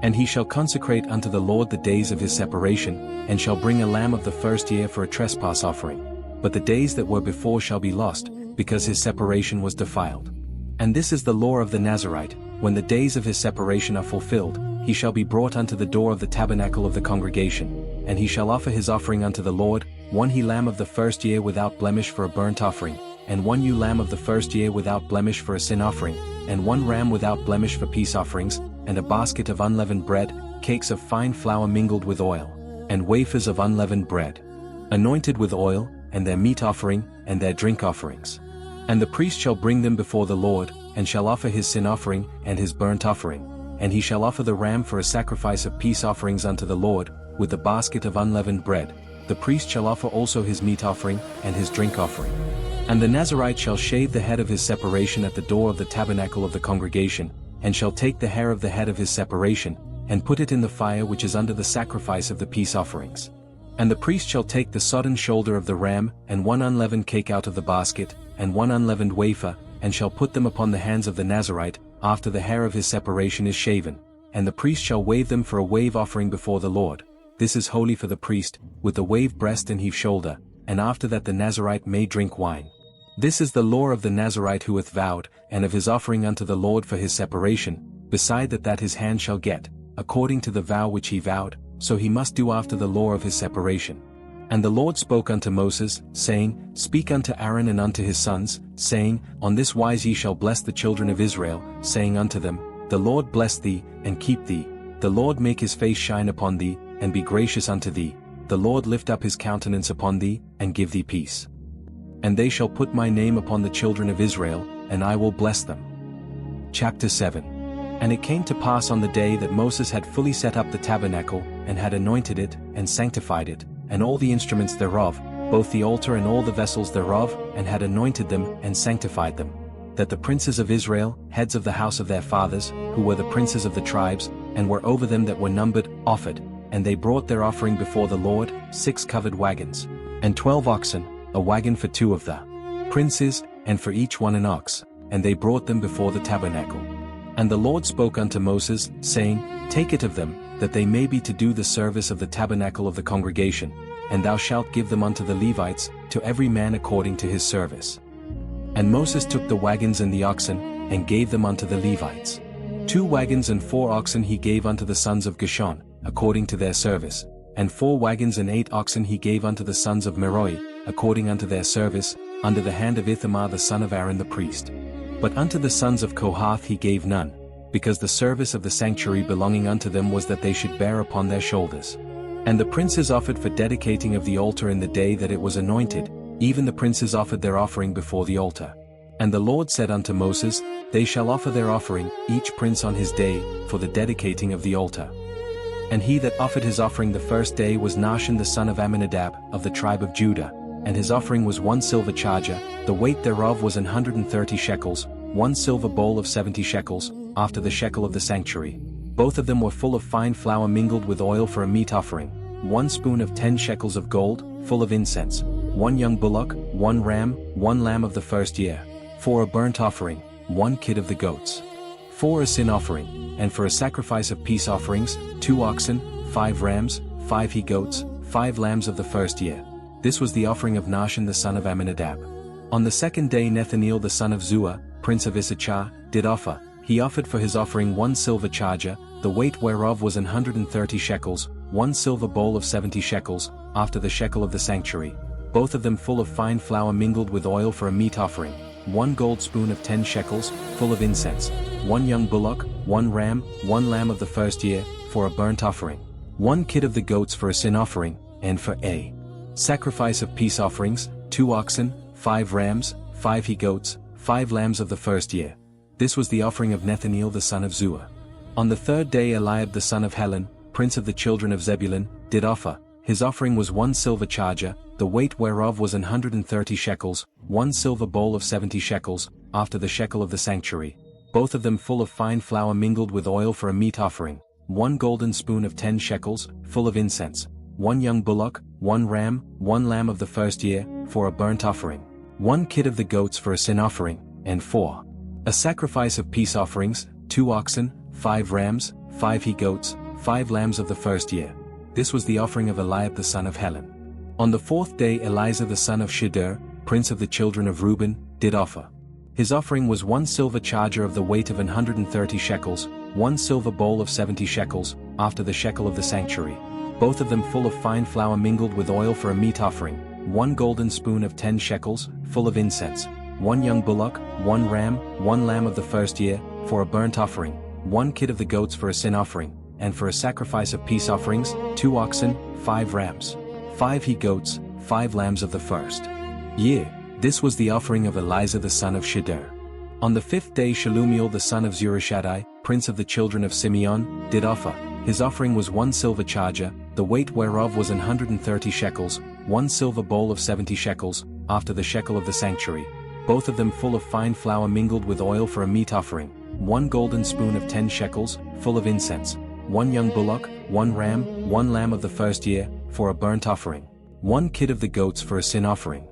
And he shall consecrate unto the Lord the days of his separation, and shall bring a lamb of the first year for a trespass offering. But the days that were before shall be lost, because his separation was defiled. And this is the law of the Nazarite, when the days of his separation are fulfilled, he shall be brought unto the door of the tabernacle of the congregation, and he shall offer his offering unto the Lord, 1 he lamb of the first year without blemish for a burnt offering, and 1 ewe lamb of the first year without blemish for a sin offering, and 1 ram without blemish for peace offerings, and a basket of unleavened bread, cakes of fine flour mingled with oil, and wafers of unleavened bread, anointed with oil, and their meat offering, and their drink offerings. And the priest shall bring them before the Lord, and shall offer his sin offering, and his burnt offering, and he shall offer the ram for a sacrifice of peace offerings unto the Lord, with the basket of unleavened bread. The priest shall offer also his meat offering, and his drink offering. And the Nazarite shall shave the head of his separation at the door of the tabernacle of the congregation, and shall take the hair of the head of his separation, and put it in the fire which is under the sacrifice of the peace offerings. And the priest shall take the sodden shoulder of the ram, and 1 unleavened cake out of the basket, and 1 unleavened wafer, and shall put them upon the hands of the Nazarite, after the hair of his separation is shaven. And the priest shall wave them for a wave offering before the Lord. This is holy for the priest, with the wave breast and heave shoulder, and after that the Nazarite may drink wine. This is the law of the Nazarite who hath vowed, and of his offering unto the Lord for his separation, beside that his hand shall get, according to the vow which he vowed, so he must do after the law of his separation. And the Lord spoke unto Moses, saying, Speak unto Aaron and unto his sons, saying, On this wise ye shall bless the children of Israel, saying unto them, The Lord bless thee, and keep thee. The Lord make his face shine upon thee, and be gracious unto thee. The Lord lift up his countenance upon thee, and give thee peace. And they shall put my name upon the children of Israel, and I will bless them. Chapter 7. And it came to pass on the day that Moses had fully set up the tabernacle, and had anointed it, and sanctified it, and all the instruments thereof, both the altar and all the vessels thereof, and had anointed them, and sanctified them, that the princes of Israel, heads of the house of their fathers, who were the princes of the tribes, and were over them that were numbered, offered, and they brought their offering before the Lord, 6 covered wagons, and 12 oxen, a wagon for 2 of the princes, and for each one an ox, and they brought them before the tabernacle. And the Lord spoke unto Moses, saying, Take it of them, that they may be to do the service of the tabernacle of the congregation, and thou shalt give them unto the Levites, to every man according to his service. And Moses took the wagons and the oxen, and gave them unto the Levites. 2 wagons and 4 oxen he gave unto the sons of Gershon, according to their service, and 4 wagons and 8 oxen he gave unto the sons of Merari, according unto their service, under the hand of Ithamar the son of Aaron the priest. But unto the sons of Kohath he gave none, because the service of the sanctuary belonging unto them was that they should bear upon their shoulders. And the princes offered for dedicating of the altar in the day that it was anointed, even the princes offered their offering before the altar. And the Lord said unto Moses, They shall offer their offering, each prince on his day, for the dedicating of the altar. And he that offered his offering the first day was Nahshon the son of Amminadab, of the tribe of Judah, and his offering was 1 silver charger, the weight thereof was 130 shekels, 1 silver bowl of 70 shekels, after the shekel of the sanctuary. Both of them were full of fine flour mingled with oil for a meat offering, 1 spoon of 10 shekels of gold, full of incense, 1 young bullock, 1 ram, 1 lamb of the first year, for a burnt offering, 1 kid of the goats, for a sin offering, and for a sacrifice of peace offerings, 2 oxen, 5 rams, 5 he-goats, 5 lambs of the first year. This was the offering of Nahshon the son of Amminadab. On the second day Nethaneel the son of Zua, prince of Issachar, did offer. He offered for his offering 1 silver charger, the weight whereof was 130 shekels, 1 silver bowl of 70 shekels, after the shekel of the sanctuary, both of them full of fine flour mingled with oil for a meat offering, 1 gold spoon of 10 shekels, full of incense, 1 young bullock, 1 ram, 1 lamb of the first year, for a burnt offering, 1 kid of the goats for a sin offering, and for a sacrifice of peace offerings, 2 oxen, 5 rams, 5 he-goats, 5 lambs of the first year. This was the offering of Nethaneel the son of Zua. On the third day Eliab the son of Helon, prince of the children of Zebulun, did offer. His offering was 1 silver charger, the weight whereof was 130 shekels, 1 silver bowl of 70 shekels, after the shekel of the sanctuary, both of them full of fine flour mingled with oil for a meat offering, 1 golden spoon of 10 shekels, full of incense, 1 young bullock, 1 ram, 1 lamb of the first year, for a burnt offering, 1 kid of the goats for a sin offering, and for a sacrifice of peace offerings, 2 oxen, 5 rams, 5 he-goats, 5 lambs of the first year. This was the offering of Eliab the son of Helon. On the 4th day Eleazar the son of Shedeur, prince of the children of Reuben, did offer. His offering was 1 silver charger of the weight of 130 shekels, 1 silver bowl of 70 shekels, after the shekel of the sanctuary, both of them full of fine flour mingled with oil for a meat offering, 1 golden spoon of 10 shekels, full of incense, 1 young bullock, 1 ram, 1 lamb of the first year, for a burnt offering, 1 kid of the goats for a sin offering, and for a sacrifice of peace offerings, 2 oxen, 5 rams, 5 he-goats, 5 lambs of the first year. This was the offering of Eleazar the son of Shedeur. On the 5th day Shelumiel the son of Zurishaddai, prince of the children of Simeon, did offer. His offering was 1 silver charger, the weight whereof was 130 shekels, 1 silver bowl of 70 shekels, after the shekel of the sanctuary, both of them full of fine flour mingled with oil for a meat offering, 1 golden spoon of 10 shekels, full of incense, 1 young bullock, 1 ram, 1 lamb of the first year, for a burnt offering, 1 kid of the goats for a sin offering,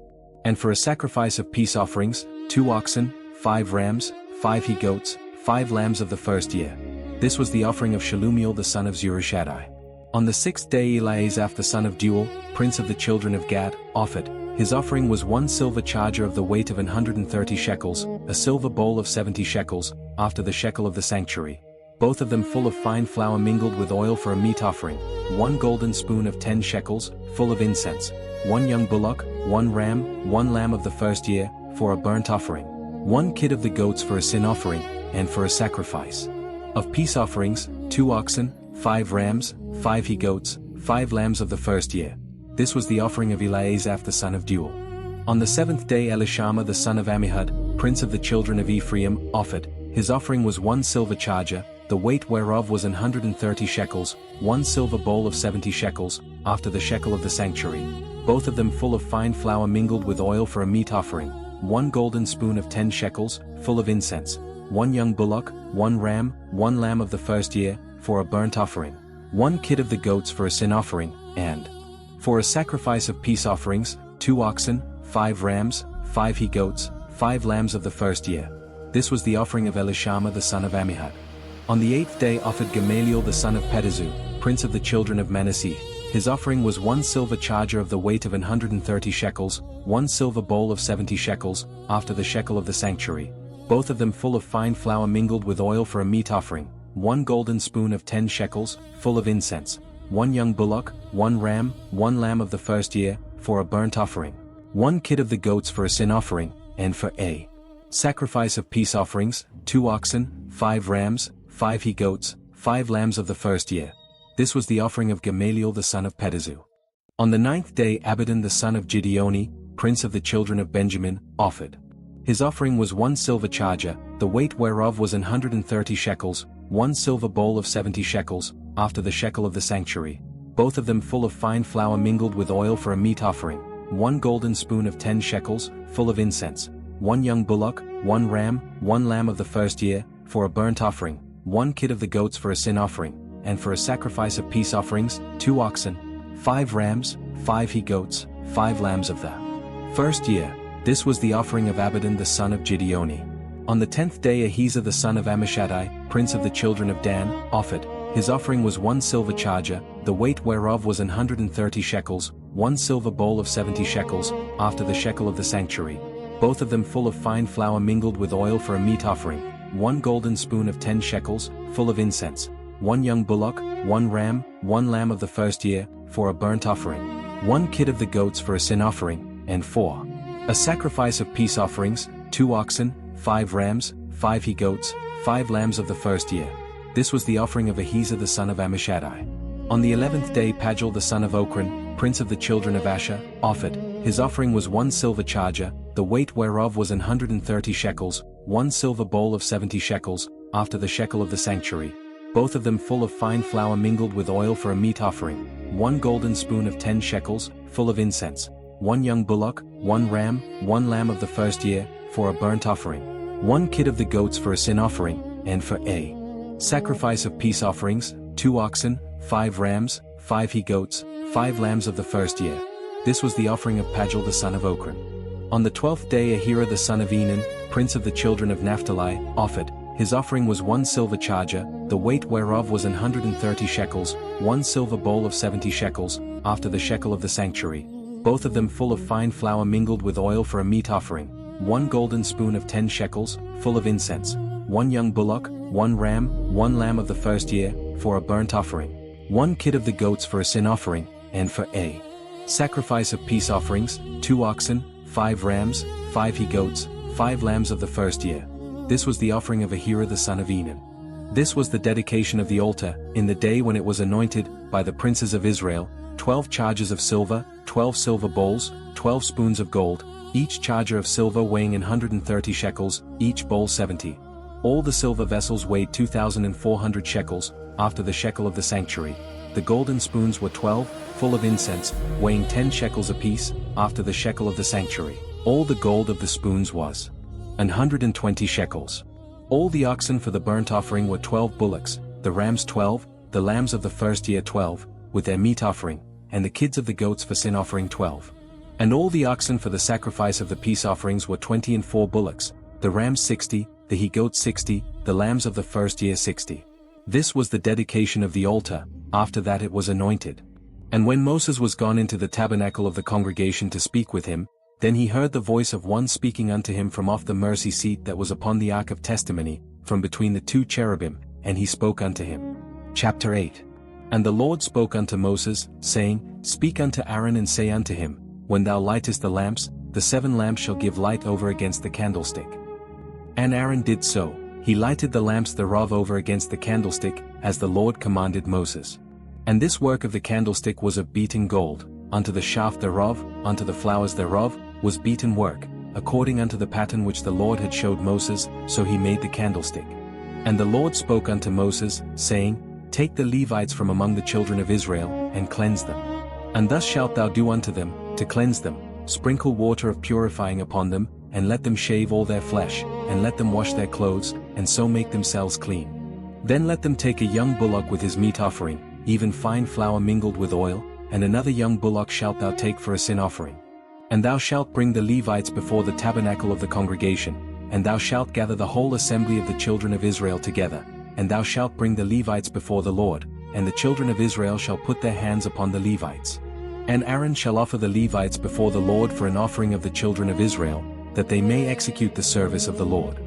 and for a sacrifice of peace offerings, 2 oxen, 5 rams, 5 he-goats, 5 lambs of the first year. This was the offering of Shelumiel the son of Zurishaddai. On the 6th day Eliasaph the son of Deuel, prince of the children of Gad, offered. His offering was 1 silver charger of the weight of 130 shekels, a silver bowl of 70 shekels, after the shekel of the sanctuary, both of them full of fine flour mingled with oil for a meat offering, 1 golden spoon of 10 shekels, full of incense, 1 young bullock, 1 ram, 1 lamb of the first year, for a burnt offering, 1 kid of the goats for a sin offering, and for a sacrifice of peace offerings, 2 oxen, 5 rams, 5 he-goats, 5 lambs of the first year. This was the offering of Eliasaph the son of Deuel. On the 7th day Elishama the son of Ammihud, prince of the children of Ephraim, offered. His offering was 1 silver charger, the weight whereof was 130 shekels, 1 silver bowl of 70 shekels, after the shekel of the sanctuary, both of them full of fine flour mingled with oil for a meat offering, 1 golden spoon of 10 shekels, full of incense, 1 young bullock, 1 ram, 1 lamb of the first year, for a burnt offering, 1 kid of the goats for a sin offering, and for a sacrifice of peace offerings, 2 oxen, 5 rams, 5 he-goats, 5 lambs of the first year. This was the offering of Elishama the son of Ammihud. On the 8th day offered Gamaliel the son of Pedazur, prince of the children of Manasseh. His offering was 1 silver charger of the weight of 130 shekels, 1 silver bowl of 70 shekels, after the shekel of the sanctuary, both of them full of fine flour mingled with oil for a meat offering, 1 golden spoon of 10 shekels, full of incense, 1 young bullock, 1 ram, 1 lamb of the first year, for a burnt offering, 1 kid of the goats for a sin offering, and for a sacrifice of peace offerings, 2 oxen, 5 rams, 5 he-goats, 5 lambs of the first year. This was the offering of Gamaliel the son of Pedazur. On the 9th day Abidan the son of Gideoni, prince of the children of Benjamin, offered. His offering was 1 silver charger, the weight whereof was 130 shekels, 1 silver bowl of 70 shekels, after the shekel of the sanctuary, both of them full of fine flour mingled with oil for a meat offering, 1 golden spoon of 10 shekels, full of incense, 1 young bullock, 1 ram, 1 lamb of the first year, for a burnt offering, 1 kid of the goats for a sin offering, and for a sacrifice of peace offerings, 2 oxen, 5 rams, 5 he-goats, 5 lambs of the first year. This was the offering of Abidan the son of Gideoni. On the 10th day Ahiezer the son of Ammishaddai, prince of the children of Dan, offered. His offering was 1 silver charger, the weight whereof was 130 shekels, 1 silver bowl of 70 shekels, after the shekel of the sanctuary, both of them full of fine flour mingled with oil for a meat offering, 1 golden spoon of 10 shekels, full of incense, 1 young bullock, 1 ram, 1 lamb of the first year, for a burnt offering, 1 kid of the goats for a sin offering, and for a sacrifice of peace offerings, 2 oxen, 5 rams, 5 he-goats, 5 lambs of the first year. This was the offering of Ahiezer the son of Ammishaddai. On the 11th day Pagel the son of Ochran, prince of the children of Asher, offered. His offering was 1 silver charger, the weight whereof was 130 shekels, 1 silver bowl of 70 shekels, after the shekel of the sanctuary, both of them full of fine flour mingled with oil for a meat offering, 1 golden spoon of 10 shekels, full of incense, 1 young bullock, 1 ram, 1 lamb of the first year, for a burnt offering, 1 kid of the goats for a sin offering, and for a sacrifice of peace offerings, 2 oxen, 5 rams, 5 he-goats, 5 lambs of the first year. This was the offering of Pagel the son of Ochran. On the 12th day Ahira the son of Enan, prince of the children of Naphtali, offered. His offering was 1 silver charger, the weight whereof was 130 shekels, 1 silver bowl of 70 shekels, after the shekel of the sanctuary, both of them full of fine flour mingled with oil for a meat offering, 1 golden spoon of 10 shekels, full of incense, 1 young bullock, 1 ram, 1 lamb of the first year, for a burnt offering, 1 kid of the goats for a sin offering, and for a sacrifice of peace offerings, 2 oxen, 5 rams, 5 he-goats, 5 lambs of the first year. This was the offering of Ahira the son of Enan. This was the dedication of the altar, in the day when it was anointed, by the princes of Israel, 12 chargers of silver, 12 silver bowls, 12 spoons of gold, each charger of silver weighing 130 shekels, each bowl 70. All the silver vessels weighed 2,400 shekels, after the shekel of the sanctuary. The golden spoons were 12, full of incense, weighing 10 shekels apiece, after the shekel of the sanctuary. All the gold of the spoons was 120 shekels. All the oxen for the burnt offering were 12 bullocks, the rams 12, the lambs of the first year 12, with their meat offering, and the kids of the goats for sin offering 12. And all the oxen for the sacrifice of the peace offerings were 24 bullocks, the rams 60, the he-goats 60, the lambs of the first year 60. This was the dedication of the altar. After that it was anointed. And when Moses was gone into the tabernacle of the congregation to speak with him, then he heard the voice of one speaking unto him from off the mercy seat that was upon the ark of testimony, from between the 2 cherubim, and he spoke unto him. Chapter 8. And the Lord spoke unto Moses, saying, Speak unto Aaron and say unto him, When thou lightest the lamps, the 7 lamps shall give light over against the candlestick. And Aaron did so, he lighted the lamps thereof over against the candlestick, as the Lord commanded Moses. And this work of the candlestick was of beaten gold, unto the shaft thereof, unto the flowers thereof, was beaten work, according unto the pattern which the Lord had showed Moses, so he made the candlestick. And the Lord spoke unto Moses, saying, Take the Levites from among the children of Israel, and cleanse them. And thus shalt thou do unto them, to cleanse them, sprinkle water of purifying upon them, and let them shave all their flesh, and let them wash their clothes, and so make themselves clean. Then let them take a young bullock with his meat offering, even fine flour mingled with oil, and another young bullock shalt thou take for a sin offering. And thou shalt bring the Levites before the tabernacle of the congregation, and thou shalt gather the whole assembly of the children of Israel together, and thou shalt bring the Levites before the Lord, and the children of Israel shall put their hands upon the Levites. And Aaron shall offer the Levites before the Lord for an offering of the children of Israel, that they may execute the service of the Lord.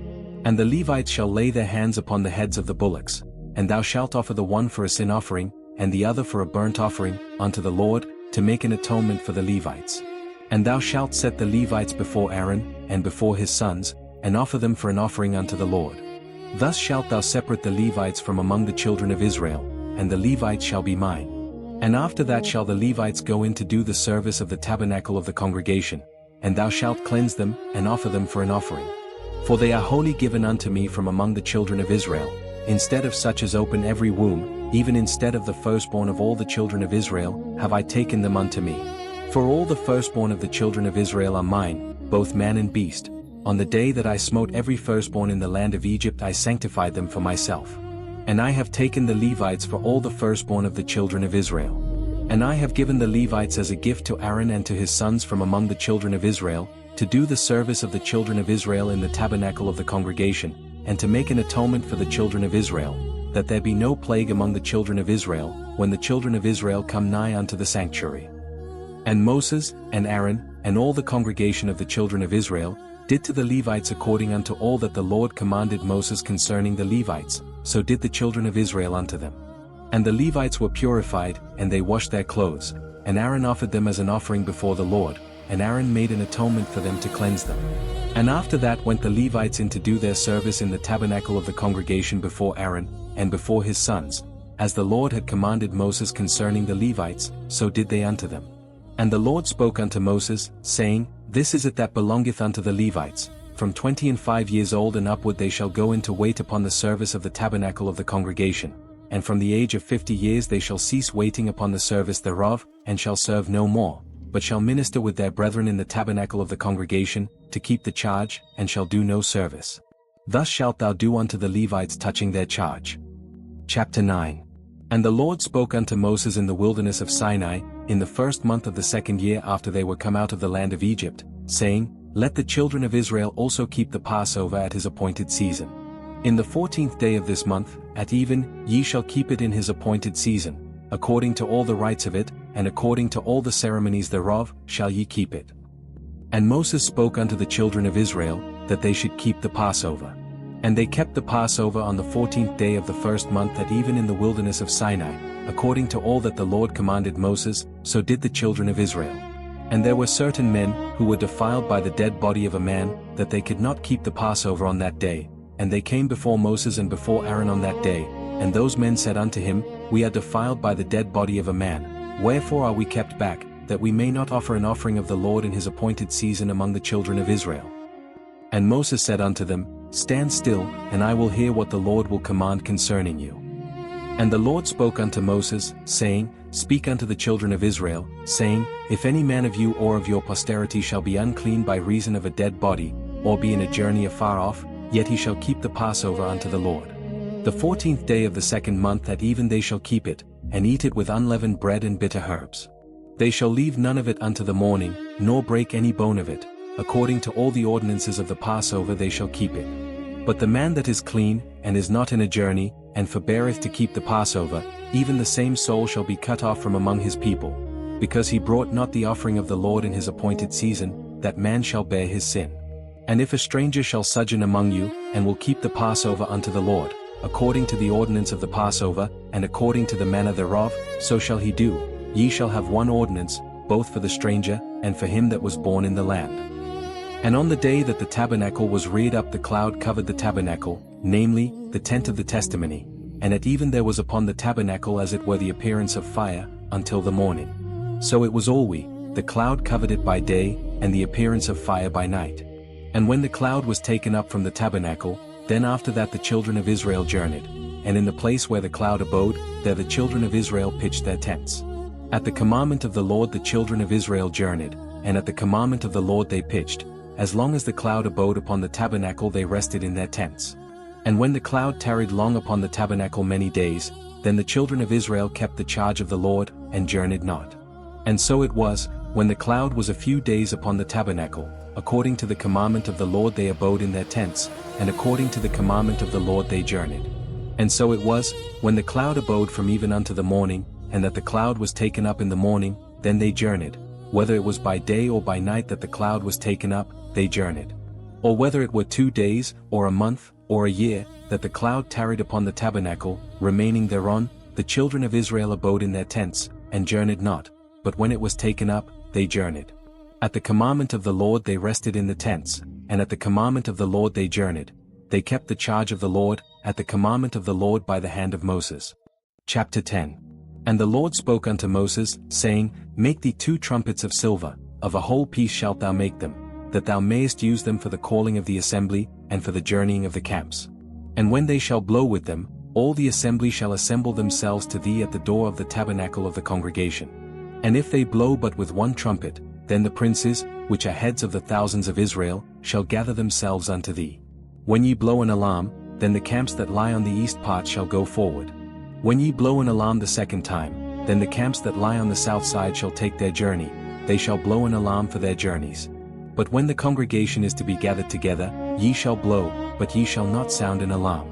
And the Levites shall lay their hands upon the heads of the bullocks, and thou shalt offer the one for a sin offering, and the other for a burnt offering, unto the Lord, to make an atonement for the Levites. And thou shalt set the Levites before Aaron, and before his sons, and offer them for an offering unto the Lord. Thus shalt thou separate the Levites from among the children of Israel, and the Levites shall be mine. And after that shall the Levites go in to do the service of the tabernacle of the congregation, and thou shalt cleanse them, and offer them for an offering. For they are wholly given unto me from among the children of Israel, instead of such as open every womb, even instead of the firstborn of all the children of Israel, have I taken them unto me. For all the firstborn of the children of Israel are mine, both man and beast. On the day that I smote every firstborn in the land of Egypt I sanctified them for myself. And I have taken the Levites for all the firstborn of the children of Israel. And I have given the Levites as a gift to Aaron and to his sons from among the children of Israel, to do the service of the children of Israel in the tabernacle of the congregation, and to make an atonement for the children of Israel, that there be no plague among the children of Israel, when the children of Israel come nigh unto the sanctuary. And Moses, and Aaron, and all the congregation of the children of Israel, did to the Levites according unto all that the Lord commanded Moses concerning the Levites, so did the children of Israel unto them. And the Levites were purified, and they washed their clothes, and Aaron offered them as an offering before the Lord, and Aaron made an atonement for them to cleanse them. And after that went the Levites in to do their service in the tabernacle of the congregation before Aaron, and before his sons, as the Lord had commanded Moses concerning the Levites, so did they unto them. And the Lord spoke unto Moses, saying, This is it that belongeth unto the Levites, from 25 years old and upward they shall go in to wait upon the service of the tabernacle of the congregation, and from the age of 50 years they shall cease waiting upon the service thereof, and shall serve no more, but shall minister with their brethren in the tabernacle of the congregation, to keep the charge, and shall do no service. Thus shalt thou do unto the Levites touching their charge. Chapter 9. And the Lord spoke unto Moses in the wilderness of Sinai, in the 1st month of the 2nd year after they were come out of the land of Egypt, saying, Let the children of Israel also keep the Passover at his appointed season. In the 14th day of this month, at even, ye shall keep it in his appointed season, according to all the rites of it, and according to all the ceremonies thereof, shall ye keep it. And Moses spoke unto the children of Israel, that they should keep the Passover. And they kept the Passover on the 14th day of the 1st month at even in the wilderness of Sinai, according to all that the Lord commanded Moses, so did the children of Israel. And there were certain men, who were defiled by the dead body of a man, that they could not keep the Passover on that day, and they came before Moses and before Aaron on that day, and those men said unto him, We are defiled by the dead body of a man, wherefore are we kept back, that we may not offer an offering of the Lord in his appointed season among the children of Israel? And Moses said unto them, Stand still, and I will hear what the Lord will command concerning you. And the Lord spoke unto Moses, saying, Speak unto the children of Israel, saying, If any man of you or of your posterity shall be unclean by reason of a dead body, or be in a journey afar off, yet he shall keep the Passover unto the Lord. The 14th day of the 2nd month at even they shall keep it, and eat it with unleavened bread and bitter herbs. They shall leave none of it unto the morning, nor break any bone of it. According to all the ordinances of the Passover they shall keep it. But the man that is clean, and is not in a journey, and forbeareth to keep the Passover, even the same soul shall be cut off from among his people, because he brought not the offering of the Lord in his appointed season, that man shall bear his sin. And if a stranger shall sojourn among you, and will keep the Passover unto the Lord, according to the ordinance of the Passover, and according to the manner thereof, so shall he do. Ye shall have one ordinance, both for the stranger, and for him that was born in the land. And on the day that the tabernacle was reared up, the cloud covered the tabernacle, namely, the tent of the testimony, and at even there was upon the tabernacle as it were the appearance of fire, until the morning. So it was always, the cloud covered it by day, and the appearance of fire by night. And when the cloud was taken up from the tabernacle, then after that the children of Israel journeyed, and in the place where the cloud abode, there the children of Israel pitched their tents. At the commandment of the Lord the children of Israel journeyed, and at the commandment of the Lord they pitched. As long as the cloud abode upon the tabernacle they rested in their tents. And when the cloud tarried long upon the tabernacle many days, then the children of Israel kept the charge of the Lord, and journeyed not. And so it was, when the cloud was a few days upon the tabernacle, according to the commandment of the Lord they abode in their tents, and according to the commandment of the Lord they journeyed. And so it was, when the cloud abode from even unto the morning, and that the cloud was taken up in the morning, then they journeyed. Whether it was by day or by night that the cloud was taken up, they journeyed. Or whether it were 2 days, or a month, or a year, that the cloud tarried upon the tabernacle, remaining thereon, the children of Israel abode in their tents, and journeyed not, but when it was taken up, they journeyed. At the commandment of the Lord they rested in the tents, and at the commandment of the Lord they journeyed. They kept the charge of the Lord, at the commandment of the Lord by the hand of Moses. Chapter 10. And the Lord spoke unto Moses, saying, Make thee 2 trumpets of silver, of a whole piece shalt thou make them, that thou mayest use them for the calling of the assembly, and for the journeying of the camps. And when they shall blow with them, all the assembly shall assemble themselves to thee at the door of the tabernacle of the congregation. And if they blow but with 1 trumpet, then the princes, which are heads of the thousands of Israel, shall gather themselves unto thee. When ye blow an alarm, then the camps that lie on the east part shall go forward. When ye blow an alarm the 2nd time, then the camps that lie on the south side shall take their journey, they shall blow an alarm for their journeys. But when the congregation is to be gathered together, ye shall blow, but ye shall not sound an alarm.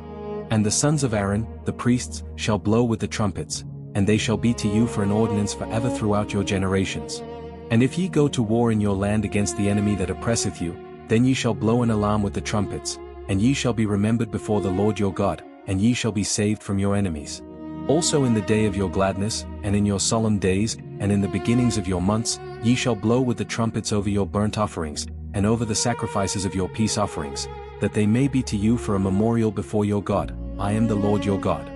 And the sons of Aaron, the priests, shall blow with the trumpets, and they shall be to you for an ordinance for ever throughout your generations. And if ye go to war in your land against the enemy that oppresseth you, then ye shall blow an alarm with the trumpets, and ye shall be remembered before the Lord your God, and ye shall be saved from your enemies. Also in the day of your gladness, and in your solemn days, and in the beginnings of your months, ye shall blow with the trumpets over your burnt offerings, and over the sacrifices of your peace offerings, that they may be to you for a memorial before your God. I am the Lord your God.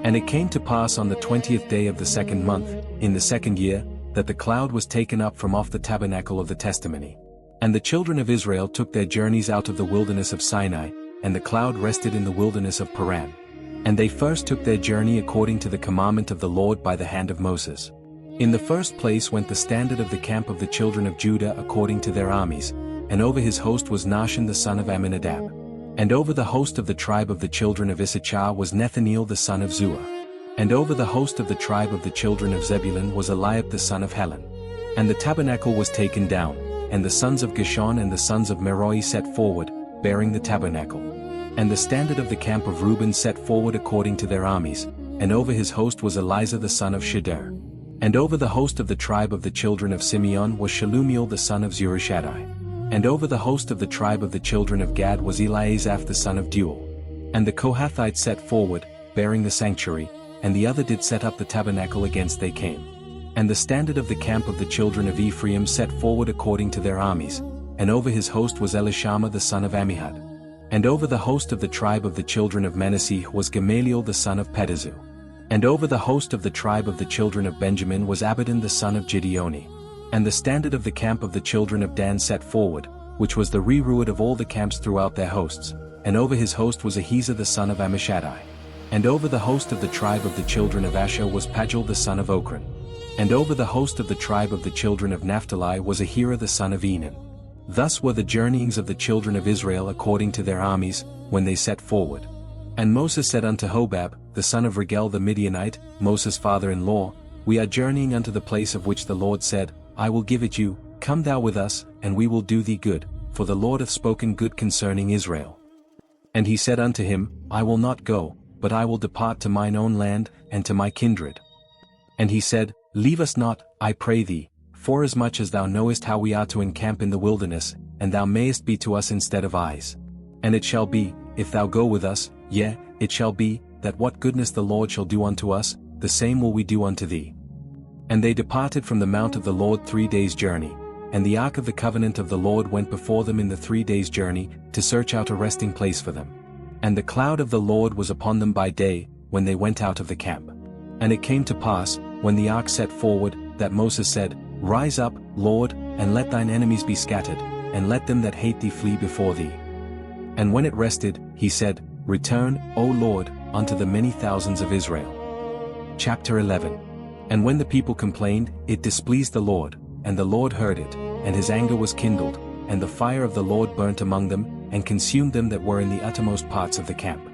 And it came to pass on the 20th day of the 2nd month, in the 2nd year, that the cloud was taken up from off the tabernacle of the testimony. And the children of Israel took their journeys out of the wilderness of Sinai, and the cloud rested in the wilderness of Paran. And they first took their journey according to the commandment of the Lord by the hand of Moses. In the first place went the standard of the camp of the children of Judah according to their armies, and over his host was Nahshon the son of Amminadab. And over the host of the tribe of the children of Issachar was Nethaneel the son of Zuar. And over the host of the tribe of the children of Zebulun was Eliab the son of Helon. And the tabernacle was taken down, and the sons of Gershon and the sons of Merari set forward, bearing the tabernacle. And the standard of the camp of Reuben set forward according to their armies, and over his host was Elizur the son of Shedeur. And over the host of the tribe of the children of Simeon was Shelumiel the son of Zurishaddai. And over the host of the tribe of the children of Gad was Eliasaph the son of Deuel. And the Kohathites set forward, bearing the sanctuary, and the other did set up the tabernacle against they came. And the standard of the camp of the children of Ephraim set forward according to their armies, and over his host was Elishama the son of Ammihud. And over the host of the tribe of the children of Manasseh was Gamaliel the son of Pedazur. And over the host of the tribe of the children of Benjamin was Abidan the son of Gideoni. And the standard of the camp of the children of Dan set forward, which was the rearward of all the camps throughout their hosts, and over his host was Ahiezer the son of Ammishaddai. And over the host of the tribe of the children of Asher was Pagel the son of Ochran. And over the host of the tribe of the children of Naphtali was Ahira the son of Enan. Thus were the journeyings of the children of Israel according to their armies, when they set forward. And Moses said unto Hobab, the son of Regel the Midianite, Moses' father-in-law, We are journeying unto the place of which the Lord said, I will give it you, come thou with us, and we will do thee good, for the Lord hath spoken good concerning Israel. And he said unto him, I will not go, but I will depart to mine own land, and to my kindred. And he said, Leave us not, I pray thee, forasmuch as thou knowest how we are to encamp in the wilderness, and thou mayest be to us instead of eyes. And it shall be, if thou go with us, yea, It shall be, that what goodness the Lord shall do unto us, the same will we do unto thee. And they departed from the mount of the Lord 3 days' journey, and the ark of the covenant of the Lord went before them in the 3 days' journey, to search out a resting place for them. And the cloud of the Lord was upon them by day, when they went out of the camp. And it came to pass, when the ark set forward, that Moses said, Rise up, Lord, and let thine enemies be scattered, and let them that hate thee flee before thee. And when it rested, he said, Return, O Lord, unto the many thousands of Israel. Chapter 11. And when the people complained, it displeased the Lord, and the Lord heard it, and his anger was kindled, and the fire of the Lord burnt among them, and consumed them that were in the uttermost parts of the camp.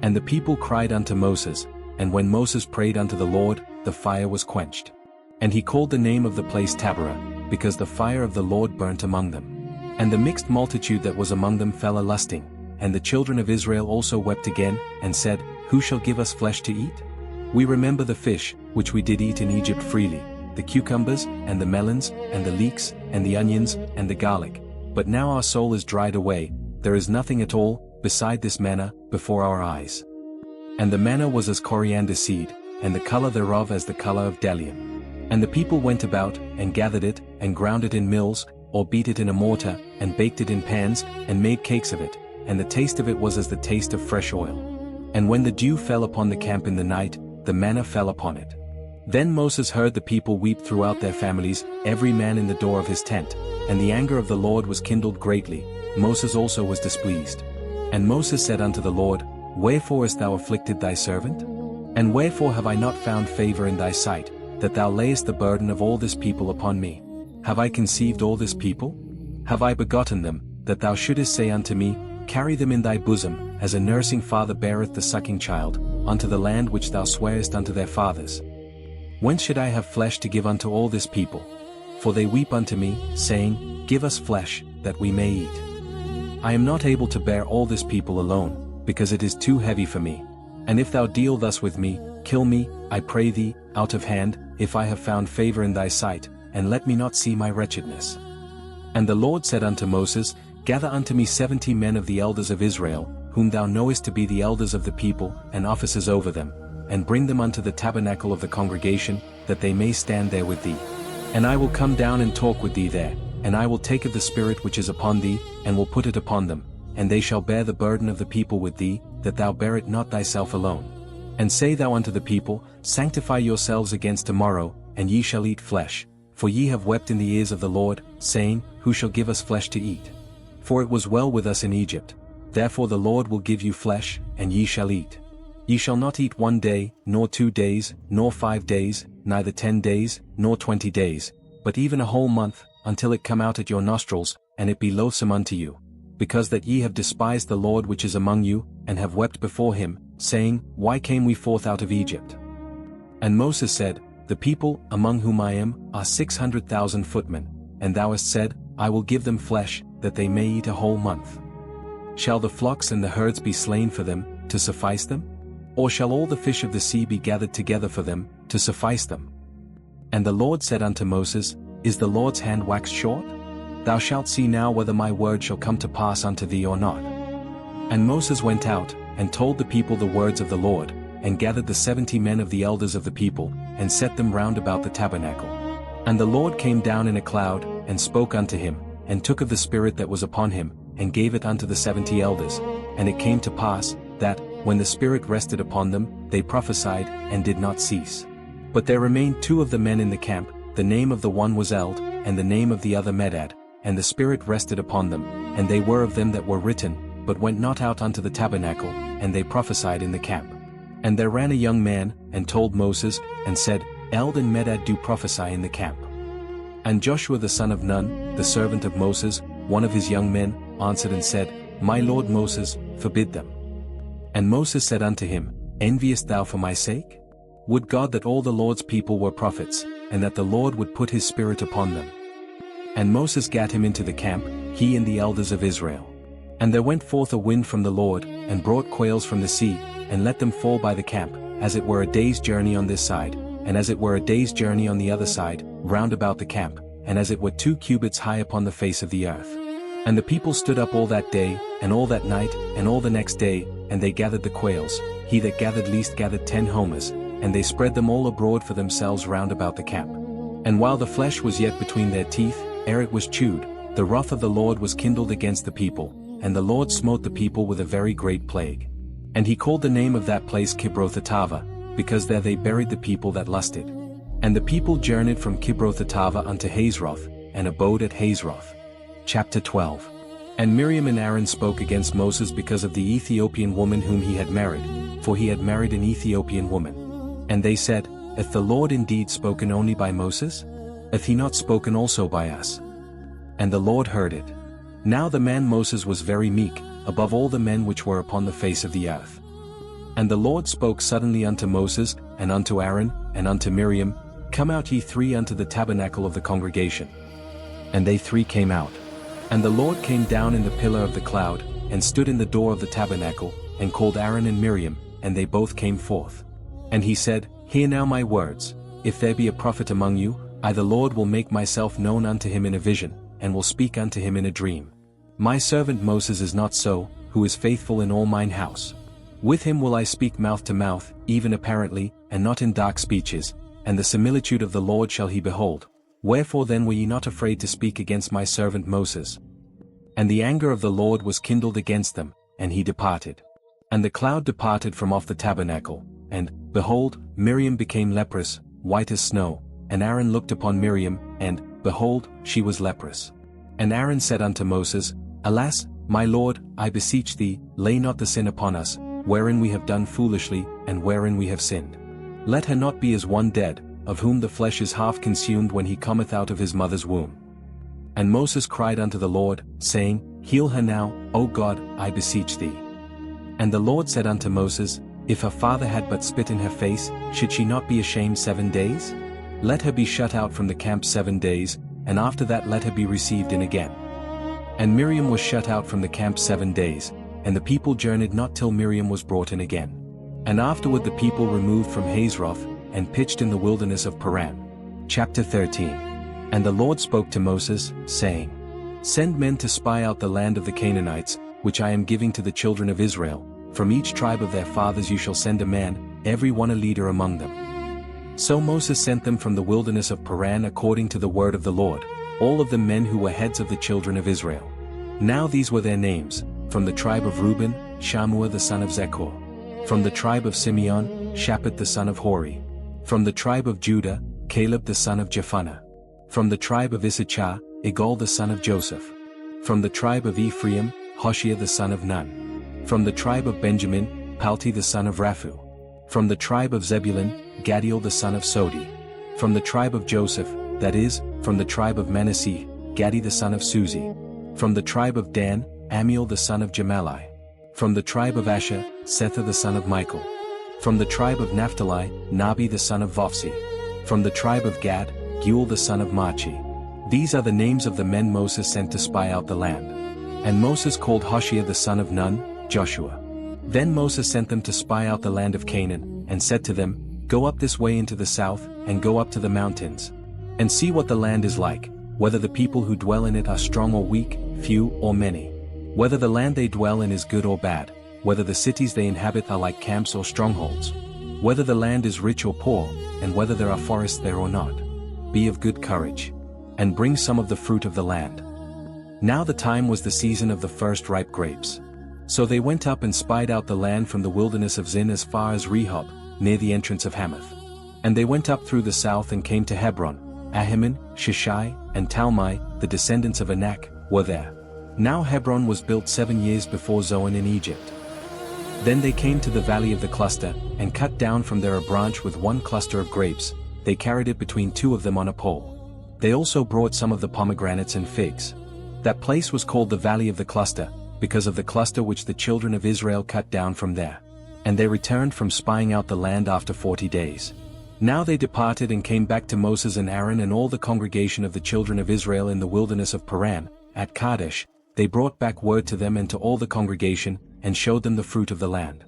And the people cried unto Moses, and when Moses prayed unto the Lord, the fire was quenched. And he called the name of the place Tabernacle, because the fire of the Lord burnt among them. And the mixed multitude that was among them fell a-lusting, and the children of Israel also wept again, and said, Who shall give us flesh to eat? We remember the fish, which we did eat in Egypt freely, the cucumbers, and the melons, and the leeks, and the onions, and the garlic. But now our soul is dried away, there is nothing at all, beside this manna, before our eyes. And the manna was as coriander seed, and the color thereof as the color of bdellium. And the people went about, and gathered it, and ground it in mills, or beat it in a mortar, and baked it in pans, and made cakes of it, and the taste of it was as the taste of fresh oil. And when the dew fell upon the camp in the night, the manna fell upon it. Then Moses heard the people weep throughout their families, every man in the door of his tent, and the anger of the Lord was kindled greatly, Moses also was displeased. And Moses said unto the Lord, Wherefore hast thou afflicted thy servant? And wherefore have I not found favor in thy sight, that thou layest the burden of all this people upon me? Have I conceived all this people? Have I begotten them, that thou shouldest say unto me, Carry them in thy bosom, as a nursing father beareth the sucking child, unto the land which thou swarest unto their fathers? Whence should I have flesh to give unto all this people? For they weep unto me, saying, Give us flesh, that we may eat. I am not able to bear all this people alone, because it is too heavy for me. And if thou deal thus with me, kill me, I pray thee, out of hand, if I have found favor in thy sight, and let me not see my wretchedness. And the Lord said unto Moses, Gather unto me 70 men of the elders of Israel, whom thou knowest to be the elders of the people, and officers over them, and bring them unto the tabernacle of the congregation, that they may stand there with thee. And I will come down and talk with thee there, and I will take of the Spirit which is upon thee, and will put it upon them, and they shall bear the burden of the people with thee, that thou bear it not thyself alone. And say thou unto the people, Sanctify yourselves against tomorrow, and ye shall eat flesh, for ye have wept in the ears of the Lord, saying, Who shall give us flesh to eat? For it was well with us in Egypt. Therefore the Lord will give you flesh, and ye shall eat. Ye shall not eat 1 day, nor 2 days, nor 5 days, neither 10 days, nor 20 days, but even a whole month, until it come out at your nostrils, and it be loathsome unto you. Because that ye have despised the Lord which is among you, and have wept before him, saying, Why came we forth out of Egypt? And Moses said, The people, among whom I am, are 600,000 footmen, and thou hast said, I will give them flesh, that they may eat a whole month. Shall the flocks and the herds be slain for them, to suffice them? Or shall all the fish of the sea be gathered together for them, to suffice them? And the Lord said unto Moses, Is the Lord's hand waxed short? Thou shalt see now whether my word shall come to pass unto thee or not. And Moses went out, and told the people the words of the Lord, and gathered the 70 men of the elders of the people, and set them round about the tabernacle. And the Lord came down in a cloud, and spoke unto him, and took of the Spirit that was upon him, and gave it unto the 70 elders. And it came to pass, that, when the Spirit rested upon them, they prophesied, and did not cease. But there remained 2 of the men in the camp, the name of the one was Eld, and the name of the other Medad, and the Spirit rested upon them, and they were of them that were written, but went not out unto the tabernacle, and they prophesied in the camp. And there ran a young man, and told Moses, and said, Eld and Medad do prophesy in the camp. And Joshua the son of Nun, the servant of Moses, one of his young men, answered and said, My lord Moses, forbid them. And Moses said unto him, Enviest thou for my sake? Would God that all the Lord's people were prophets, and that the Lord would put his Spirit upon them. And Moses gat him into the camp, he and the elders of Israel. And there went forth a wind from the Lord, and brought quails from the sea, and let them fall by the camp, as it were a day's journey on this side, and as it were a day's journey on the other side, round about the camp, and as it were 2 cubits high upon the face of the earth. And the people stood up all that day, and all that night, and all the next day, and they gathered the quails, he that gathered least gathered 10 homers, and they spread them all abroad for themselves round about the camp. And while the flesh was yet between their teeth, ere it was chewed, the wrath of the Lord was kindled against the people, and the Lord smote the people with a very great plague. And he called the name of that place Kibroth-Hattaavah, because there they buried the people that lusted. And the people journeyed from Kibroth-Hattaavah unto Hazeroth, and abode at Hazeroth. Chapter 12. And Miriam and Aaron spoke against Moses because of the Ethiopian woman whom he had married, for he had married an Ethiopian woman. And they said, Hath the Lord indeed spoken only by Moses? Hath he not spoken also by us? And the Lord heard it. Now the man Moses was very meek, above all the men which were upon the face of the earth. And the Lord spoke suddenly unto Moses, and unto Aaron, and unto Miriam, Come out ye three unto the tabernacle of the congregation. And they three came out. And the Lord came down in the pillar of the cloud, and stood in the door of the tabernacle, and called Aaron and Miriam, and they both came forth. And he said, Hear now my words, if there be a prophet among you, I the Lord will make myself known unto him in a vision, and will speak unto him in a dream. My servant Moses is not so, who is faithful in all mine house. With him will I speak mouth to mouth, even apparently, and not in dark speeches, and the similitude of the Lord shall he behold. Wherefore then were ye not afraid to speak against my servant Moses? And the anger of the Lord was kindled against them, and he departed. And the cloud departed from off the tabernacle, and, behold, Miriam became leprous, white as snow, and Aaron looked upon Miriam, and, behold, she was leprous. And Aaron said unto Moses, Alas, my Lord, I beseech thee, lay not the sin upon us, wherein we have done foolishly, and wherein we have sinned. Let her not be as one dead, of whom the flesh is half consumed when he cometh out of his mother's womb. And Moses cried unto the Lord, saying, Heal her now, O God, I beseech thee. And the Lord said unto Moses, If her father had but spit in her face, should she not be ashamed 7 days? Let her be shut out from the camp 7 days, and after that let her be received in again. And Miriam was shut out from the camp 7 days, and the people journeyed not till Miriam was brought in again. And afterward the people removed from Hazeroth, and pitched in the wilderness of Paran. Chapter 13. And the Lord spoke to Moses, saying, Send men to spy out the land of the Canaanites, which I am giving to the children of Israel. From each tribe of their fathers you shall send a man, every one a leader among them. So Moses sent them from the wilderness of Paran according to the word of the Lord, all of them men who were heads of the children of Israel. Now these were their names, from the tribe of Reuben, Shammua the son of Zechor. From the tribe of Simeon, Shaphat the son of Hori. From the tribe of Judah, Caleb the son of Jephunneh. From the tribe of Issachar, Igal the son of Joseph. From the tribe of Ephraim, Hoshea the son of Nun. From the tribe of Benjamin, Palti the son of Raphu. From the tribe of Zebulun, Gadiel the son of Sodi. From the tribe of Joseph, that is, from the tribe of Manasseh, Gadi the son of Suzi. From the tribe of Dan, Amiel the son of Gemalli. From the tribe of Asher, Sethur the son of Michael. From the tribe of Naphtali, Nabi the son of Vophsi. From the tribe of Gad, Geuel the son of Machi. These are the names of the men Moses sent to spy out the land. And Moses called Hoshea the son of Nun, Joshua. Then Moses sent them to spy out the land of Canaan, and said to them, Go up this way into the south, and go up to the mountains. And see what the land is like, whether the people who dwell in it are strong or weak, few or many. Whether the land they dwell in is good or bad, whether the cities they inhabit are like camps or strongholds. Whether the land is rich or poor, and whether there are forests there or not. Be of good courage, and bring some of the fruit of the land. Now the time was the season of the first ripe grapes. So they went up and spied out the land from the wilderness of Zin as far as Rehob, near the entrance of Hamath. And they went up through the south and came to Hebron. Ahiman, Shishai, and Talmai, the descendants of Anak, were there. Now Hebron was built 7 years before Zoan in Egypt. Then they came to the valley of the cluster, and cut down from there a branch with one cluster of grapes. They carried it between two of them on a pole. They also brought some of the pomegranates and figs. That place was called the valley of the cluster, because of the cluster which the children of Israel cut down from there. And they returned from spying out the land after 40 days. Now they departed and came back to Moses and Aaron and all the congregation of the children of Israel in the wilderness of Paran, at Kadesh. They brought back word to them and to all the congregation, and showed them the fruit of the land.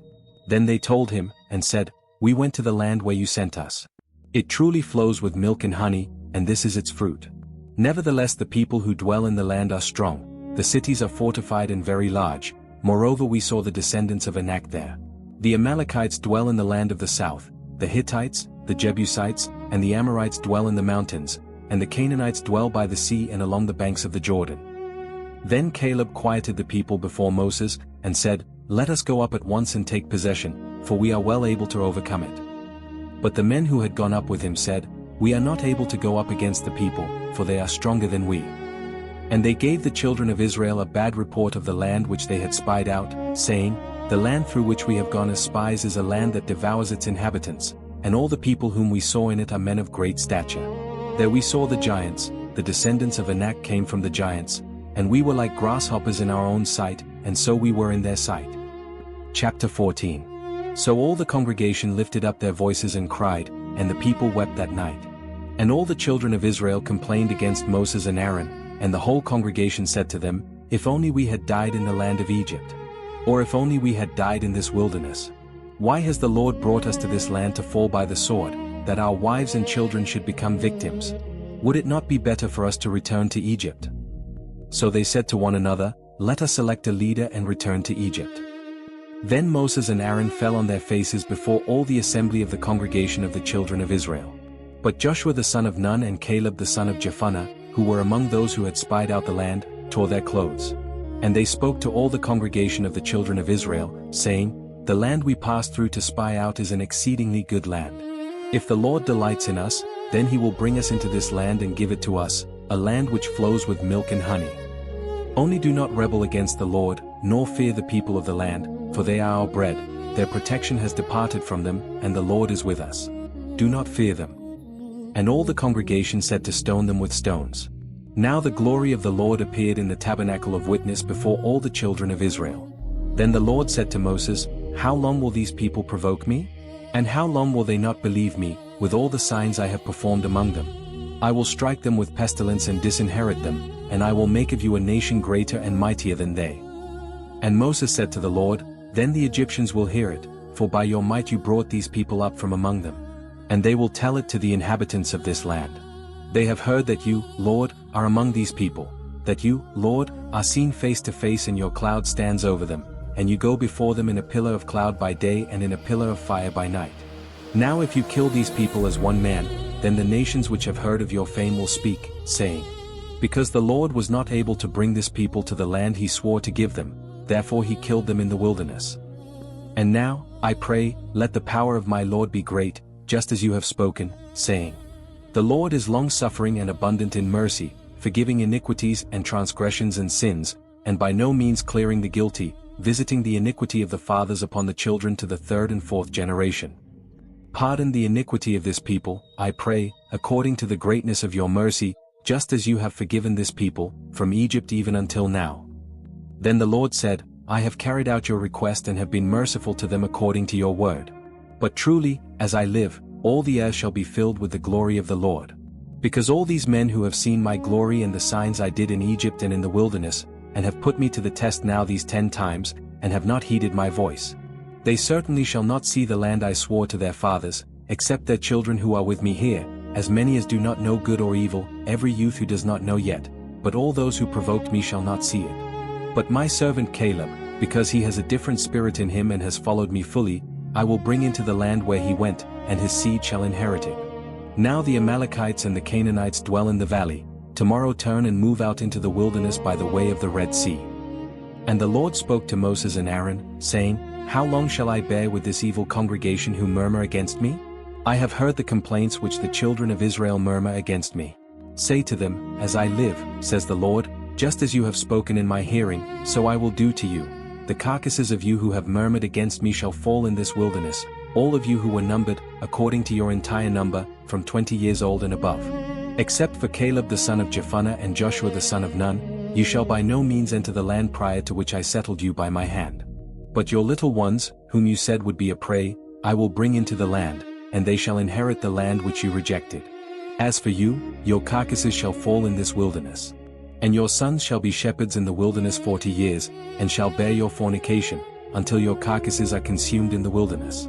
Then they told him, and said, We went to the land where you sent us. It truly flows with milk and honey, and this is its fruit. Nevertheless the people who dwell in the land are strong, the cities are fortified and very large, moreover we saw the descendants of Anak there. The Amalekites dwell in the land of the south, the Hittites, the Jebusites, and the Amorites dwell in the mountains, and the Canaanites dwell by the sea and along the banks of the Jordan. Then Caleb quieted the people before Moses, and said, Let us go up at once and take possession, for we are well able to overcome it. But the men who had gone up with him said, We are not able to go up against the people, for they are stronger than we. And they gave the children of Israel a bad report of the land which they had spied out, saying, The land through which we have gone as spies is a land that devours its inhabitants, and all the people whom we saw in it are men of great stature. There we saw the giants, the descendants of Anak came from the giants, and we were like grasshoppers in our own sight, and so we were in their sight. Chapter 14. So all the congregation lifted up their voices and cried, and the people wept that night. And all the children of Israel complained against Moses and Aaron, and the whole congregation said to them, If only we had died in the land of Egypt. Or if only we had died in this wilderness. Why has the Lord brought us to this land to fall by the sword, that our wives and children should become victims? Would it not be better for us to return to Egypt? So they said to one another, Let us select a leader and return to Egypt. Then Moses and Aaron fell on their faces before all the assembly of the congregation of the children of Israel. But Joshua the son of Nun and Caleb the son of Jephunneh, who were among those who had spied out the land, tore their clothes. And they spoke to all the congregation of the children of Israel, saying, The land we passed through to spy out is an exceedingly good land. If the Lord delights in us, then he will bring us into this land and give it to us, a land which flows with milk and honey. Only do not rebel against the Lord, nor fear the people of the land, for they are our bread, their protection has departed from them, and the Lord is with us. Do not fear them. And all the congregation said to stone them with stones. Now the glory of the Lord appeared in the tabernacle of witness before all the children of Israel. Then the Lord said to Moses, How long will these people provoke me? And how long will they not believe me, with all the signs I have performed among them? I will strike them with pestilence and disinherit them, and I will make of you a nation greater and mightier than they. And Moses said to the Lord, Then the Egyptians will hear it, for by your might you brought these people up from among them. And they will tell it to the inhabitants of this land. They have heard that you, Lord, are among these people, that you, Lord, are seen face to face and your cloud stands over them, and you go before them in a pillar of cloud by day and in a pillar of fire by night. Now if you kill these people as one man, then the nations which have heard of your fame will speak, saying, Because the Lord was not able to bring this people to the land he swore to give them, therefore he killed them in the wilderness. And now, I pray, let the power of my Lord be great, just as you have spoken, saying, The Lord is long-suffering and abundant in mercy, forgiving iniquities and transgressions and sins, and by no means clearing the guilty, visiting the iniquity of the fathers upon the children to the third and fourth generation. Pardon the iniquity of this people, I pray, according to the greatness of your mercy, just as you have forgiven this people, from Egypt even until now. Then the Lord said, I have carried out your request and have been merciful to them according to your word. But truly, as I live, all the earth shall be filled with the glory of the Lord. Because all these men who have seen my glory and the signs I did in Egypt and in the wilderness, and have put me to the test now these 10 times, and have not heeded my voice. They certainly shall not see the land I swore to their fathers, except their children who are with me here, as many as do not know good or evil, every youth who does not know yet, but all those who provoked me shall not see it. But my servant Caleb, because he has a different spirit in him and has followed me fully, I will bring into the land where he went, and his seed shall inherit it. Now the Amalekites and the Canaanites dwell in the valley, tomorrow turn and move out into the wilderness by the way of the Red Sea. And the Lord spoke to Moses and Aaron, saying, How long shall I bear with this evil congregation who murmur against me? I have heard the complaints which the children of Israel murmur against me. Say to them, As I live, says the Lord, just as you have spoken in my hearing, so I will do to you. The carcasses of you who have murmured against me shall fall in this wilderness, all of you who were numbered, according to your entire number, from 20 years old and above. Except for Caleb the son of Jephunneh and Joshua the son of Nun, you shall by no means enter the land prior to which I settled you by my hand. But your little ones, whom you said would be a prey, I will bring into the land, and they shall inherit the land which you rejected. As for you, your carcasses shall fall in this wilderness. And your sons shall be shepherds in the wilderness 40 years, and shall bear your fornication, until your carcasses are consumed in the wilderness.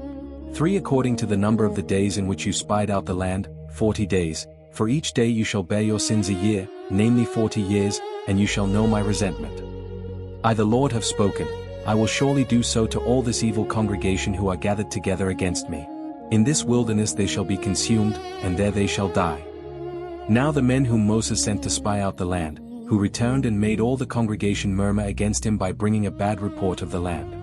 3 according to the number of the days in which you spied out the land, 40 days, for each day you shall bear your sins a year, namely 40 years, and you shall know my resentment. I the Lord have spoken, I will surely do so to all this evil congregation who are gathered together against me. In this wilderness they shall be consumed, and there they shall die." Now the men whom Moses sent to spy out the land, who returned and made all the congregation murmur against him by bringing a bad report of the land.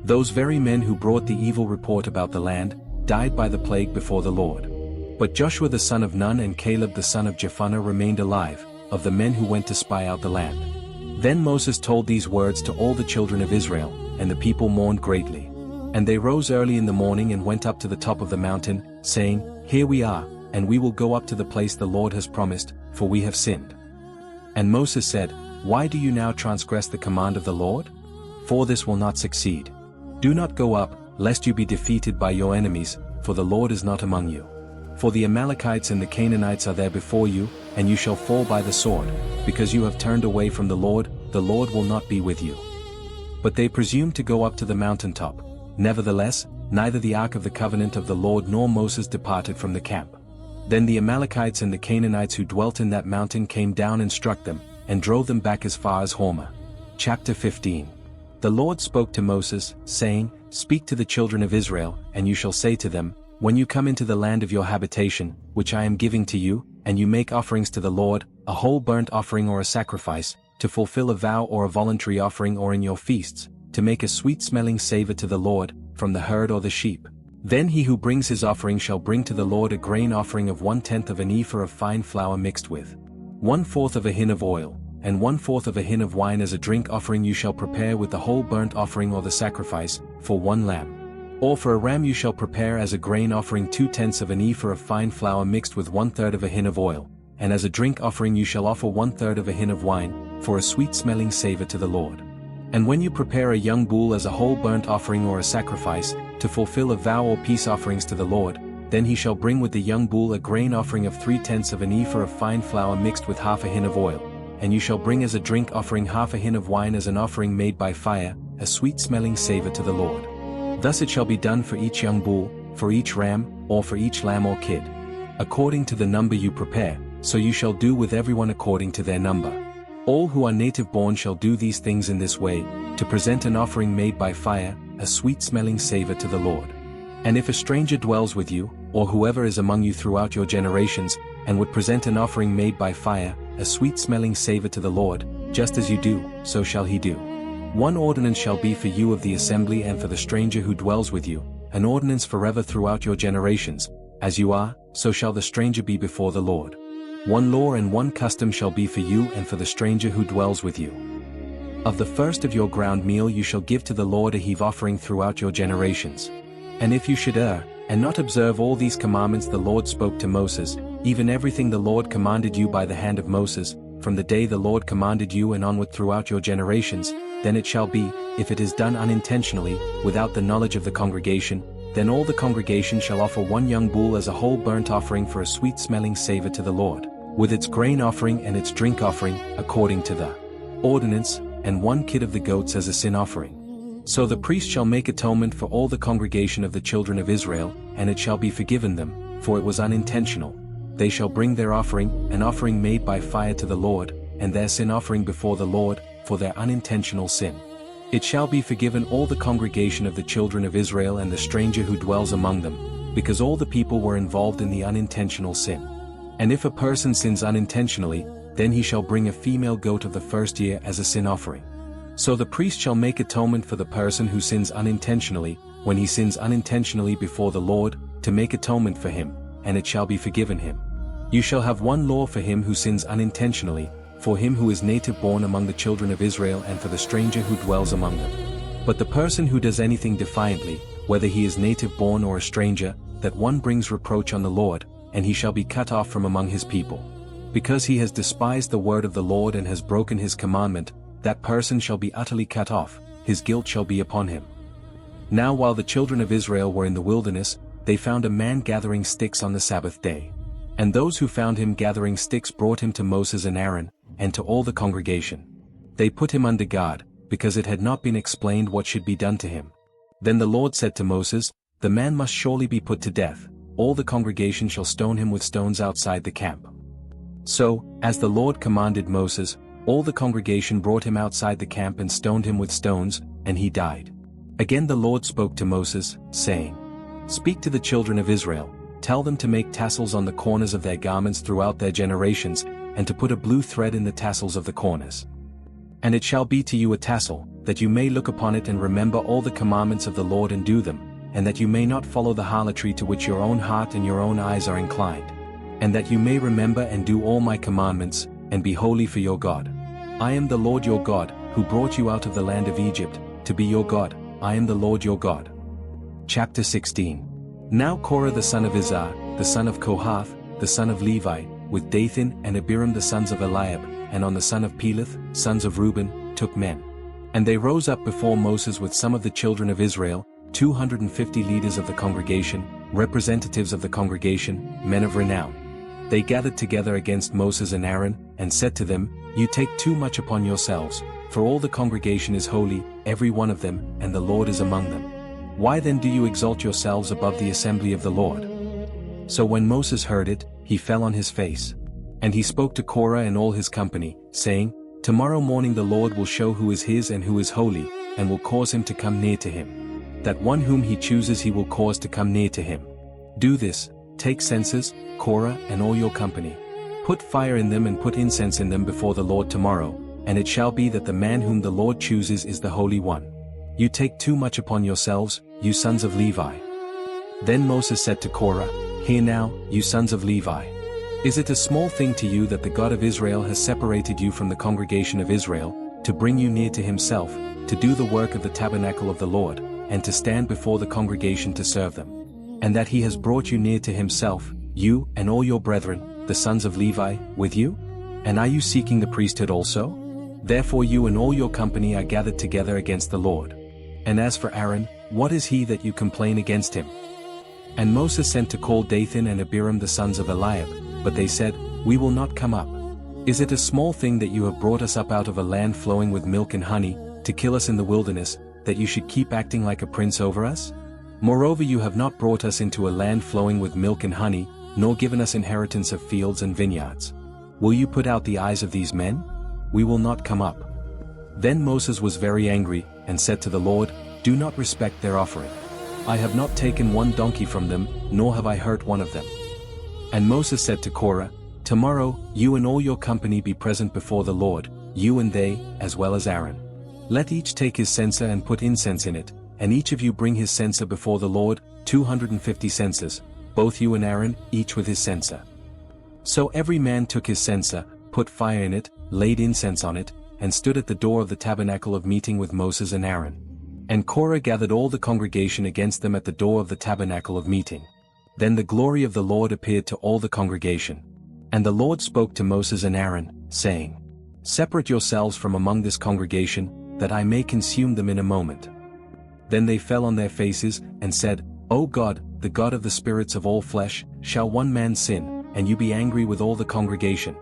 Those very men who brought the evil report about the land, died by the plague before the Lord. But Joshua the son of Nun and Caleb the son of Jephunneh remained alive, of the men who went to spy out the land. Then Moses told these words to all the children of Israel, and the people mourned greatly. And they rose early in the morning and went up to the top of the mountain, saying, "Here we are, and we will go up to the place the Lord has promised, for we have sinned." And Moses said, "Why do you now transgress the command of the Lord? For this will not succeed. Do not go up, lest you be defeated by your enemies, for the Lord is not among you. For the Amalekites and the Canaanites are there before you, and you shall fall by the sword, because you have turned away from the Lord will not be with you." But they presumed to go up to the mountaintop. Nevertheless, neither the ark of the covenant of the Lord nor Moses departed from the camp. Then the Amalekites and the Canaanites who dwelt in that mountain came down and struck them, and drove them back as far as Hormah. Chapter 15. The Lord spoke to Moses, saying, "Speak to the children of Israel, and you shall say to them, when you come into the land of your habitation, which I am giving to you, and you make offerings to the Lord, a whole burnt offering or a sacrifice, to fulfill a vow or a voluntary offering or in your feasts, to make a sweet-smelling savor to the Lord, from the herd or the sheep. Then he who brings his offering shall bring to the Lord a grain offering of 1/10 of an ephah of fine flour mixed with 1/4 of a hin of oil, and 1/4 of a hin of wine as a drink offering you shall prepare with the whole burnt offering or the sacrifice, for 1 lamb. Or for a ram you shall prepare as a grain offering 2/10 of an ephah of fine flour mixed with 1/3 of a hin of oil, and as a drink offering you shall offer 1/3 of a hin of wine, for a sweet-smelling savor to the Lord. And when you prepare a young bull as a whole burnt offering or a sacrifice, to fulfill a vow or peace offerings to the Lord, then he shall bring with the young bull a grain offering of 3/10 of an ephah of fine flour mixed with half a hin of oil, and you shall bring as a drink offering half a hin of wine as an offering made by fire, a sweet-smelling savor to the Lord. Thus it shall be done for each young bull, for each ram, or for each lamb or kid. According to the number you prepare, so you shall do with everyone according to their number. All who are native-born shall do these things in this way, to present an offering made by fire, a sweet-smelling savor to the Lord. And if a stranger dwells with you, or whoever is among you throughout your generations, and would present an offering made by fire, a sweet-smelling savor to the Lord, just as you do, so shall he do. 1 ordinance shall be for you of the assembly and for the stranger who dwells with you, an ordinance forever throughout your generations. As you are, so shall the stranger be before the Lord. 1 law and 1 custom shall be for you and for the stranger who dwells with you. Of the first of your ground meal you shall give to the Lord a heave offering throughout your generations. And if you should err, and not observe all these commandments the Lord spoke to Moses, even everything the Lord commanded you by the hand of Moses, from the day the Lord commanded you and onward throughout your generations, then it shall be, if it is done unintentionally, without the knowledge of the congregation, then all the congregation shall offer 1 young bull as a whole burnt offering for a sweet-smelling savor to the Lord, with its grain offering and its drink offering, according to the ordinance, and 1 kid of the goats as a sin offering. So the priest shall make atonement for all the congregation of the children of Israel, and it shall be forgiven them, for it was unintentional. They shall bring their offering, an offering made by fire to the Lord, and their sin offering before the Lord, for their unintentional sin. It shall be forgiven all the congregation of the children of Israel and the stranger who dwells among them, because all the people were involved in the unintentional sin. And if a person sins unintentionally, then he shall bring a female goat of the first year as a sin offering. So the priest shall make atonement for the person who sins unintentionally, when he sins unintentionally before the Lord, to make atonement for him, and it shall be forgiven him. You shall have 1 law for him who sins unintentionally, for him who is native-born among the children of Israel and for the stranger who dwells among them. But the person who does anything defiantly, whether he is native-born or a stranger, that one brings reproach on the Lord, and he shall be cut off from among his people. Because he has despised the word of the Lord and has broken his commandment, that person shall be utterly cut off, his guilt shall be upon him. Now while the children of Israel were in the wilderness, they found a man gathering sticks on the Sabbath day. And those who found him gathering sticks brought him to Moses and Aaron, and to all the congregation. They put him under guard, because it had not been explained what should be done to him. Then the Lord said to Moses, "The man must surely be put to death, all the congregation shall stone him with stones outside the camp." So, as the Lord commanded Moses, all the congregation brought him outside the camp and stoned him with stones, and he died. Again the Lord spoke to Moses, saying, Speak to the children of Israel, tell them to make tassels on the corners of their garments throughout their generations, and to put a blue thread in the tassels of the corners. And it shall be to you a tassel, that you may look upon it and remember all the commandments of the Lord and do them, and that you may not follow the harlotry to which your own heart and your own eyes are inclined, and that you may remember and do all my commandments, and be holy for your God. I am the Lord your God, who brought you out of the land of Egypt, to be your God. I am the Lord your God. Chapter 16. Now Korah the son of Izhar, the son of Kohath, the son of Levi, with Dathan and Abiram the sons of Eliab, and on the son of Peleth, sons of Reuben, took men. And they rose up before Moses with some of the children of Israel, 250 leaders of the congregation, representatives of the congregation, men of renown. They gathered together against Moses and Aaron, and said to them, You take too much upon yourselves, for all the congregation is holy, every one of them, and the Lord is among them. Why then do you exalt yourselves above the assembly of the Lord? So when Moses heard it, he fell on his face. And he spoke to Korah and all his company, saying, Tomorrow morning the Lord will show who is his and who is holy, and will cause him to come near to him. That one whom he chooses he will cause to come near to him. Do this, take censers, Korah and all your company. Put fire in them and put incense in them before the Lord tomorrow, and it shall be that the man whom the Lord chooses is the Holy One. You take too much upon yourselves, you sons of Levi. Then Moses said to Korah, Hear now, you sons of Levi. Is it a small thing to you that the God of Israel has separated you from the congregation of Israel, to bring you near to himself, to do the work of the tabernacle of the Lord, and to stand before the congregation to serve them? And that he has brought you near to himself, you and all your brethren, the sons of Levi, with you? And are you seeking the priesthood also? Therefore you and all your company are gathered together against the Lord. And as for Aaron, what is he that you complain against him? And Moses sent to call Dathan and Abiram the sons of Eliab, but they said, We will not come up. Is it a small thing that you have brought us up out of a land flowing with milk and honey, to kill us in the wilderness, that you should keep acting like a prince over us? Moreover you have not brought us into a land flowing with milk and honey, nor given us inheritance of fields and vineyards. Will you put out the eyes of these men? We will not come up. Then Moses was very angry, and said to the Lord, Do not respect their offering. I have not taken one donkey from them, nor have I hurt one of them. And Moses said to Korah, Tomorrow, you and all your company be present before the Lord, you and they, as well as Aaron. Let each take his censer and put incense in it, and each of you bring his censer before the Lord, 250 censers, both you and Aaron, each with his censer. So every man took his censer, put fire in it, laid incense on it, and stood at the door of the tabernacle of meeting with Moses and Aaron. And Korah gathered all the congregation against them at the door of the tabernacle of meeting. Then the glory of the Lord appeared to all the congregation. And the Lord spoke to Moses and Aaron, saying, Separate yourselves from among this congregation, that I may consume them in a moment. Then they fell on their faces, and said, O God, the God of the spirits of all flesh, shall one man sin, and you be angry with all the congregation?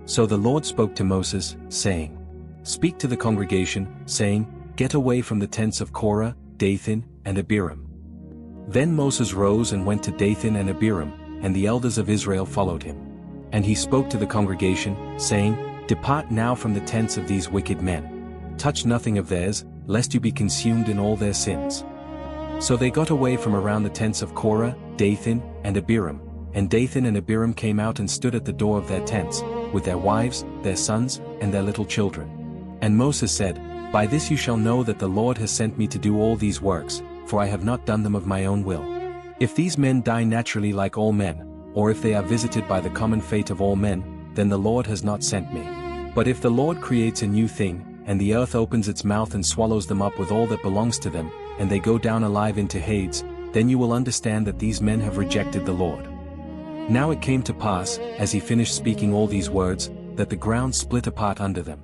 So the Lord spoke to Moses, saying, Speak to the congregation, saying, Get away from the tents of Korah, Dathan, and Abiram. Then Moses rose and went to Dathan and Abiram, and the elders of Israel followed him. And he spoke to the congregation, saying, Depart now from the tents of these wicked men. Touch nothing of theirs, lest you be consumed in all their sins. So they got away from around the tents of Korah, Dathan, and Abiram, and Dathan and Abiram came out and stood at the door of their tents, with their wives, their sons, and their little children. And Moses said, By this you shall know that the Lord has sent me to do all these works, for I have not done them of my own will. If these men die naturally like all men, or if they are visited by the common fate of all men, then the Lord has not sent me. But if the Lord creates a new thing, and the earth opens its mouth and swallows them up with all that belongs to them, and they go down alive into Hades, then you will understand that these men have rejected the Lord. Now it came to pass, as he finished speaking all these words, that the ground split apart under them.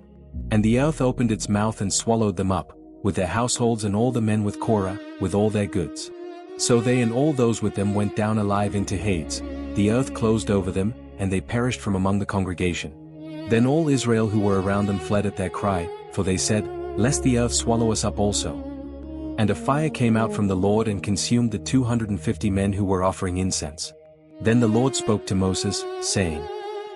And the earth opened its mouth and swallowed them up, with their households and all the men with Korah, with all their goods. So they and all those with them went down alive into Hades. The earth closed over them, and they perished from among the congregation. Then all Israel who were around them fled at their cry, for they said, Lest the earth swallow us up also. And a fire came out from the Lord and consumed the 250 men who were offering incense. Then the Lord spoke to Moses, saying,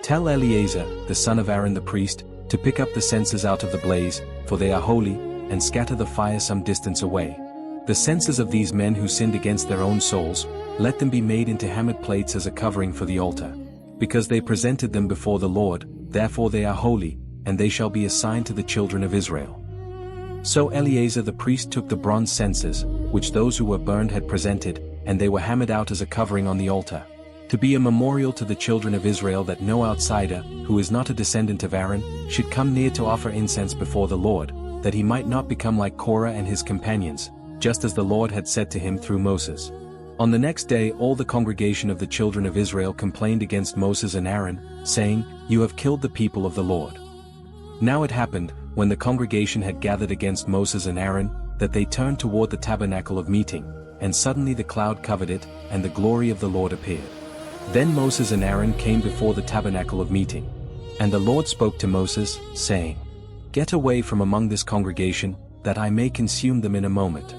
Tell Eleazar, the son of Aaron the priest, to pick up the censers out of the blaze, for they are holy, and scatter the fire some distance away. The senses of these men who sinned against their own souls, let them be made into hammered plates as a covering for the altar. Because they presented them before the Lord, therefore they are holy, and they shall be a sign to the children of Israel. So Eleazar the priest took the bronze censers, which those who were burned had presented, and they were hammered out as a covering on the altar, to be a memorial to the children of Israel that no outsider, who is not a descendant of Aaron, should come near to offer incense before the Lord, that he might not become like Korah and his companions, just as the Lord had said to him through Moses. On the next day all the congregation of the children of Israel complained against Moses and Aaron, saying, "You have killed the people of the Lord." Now it happened, when the congregation had gathered against Moses and Aaron, that they turned toward the tabernacle of meeting, and suddenly the cloud covered it, and the glory of the Lord appeared. Then Moses and Aaron came before the tabernacle of meeting. And the Lord spoke to Moses, saying, "Get away from among this congregation, that I may consume them in a moment."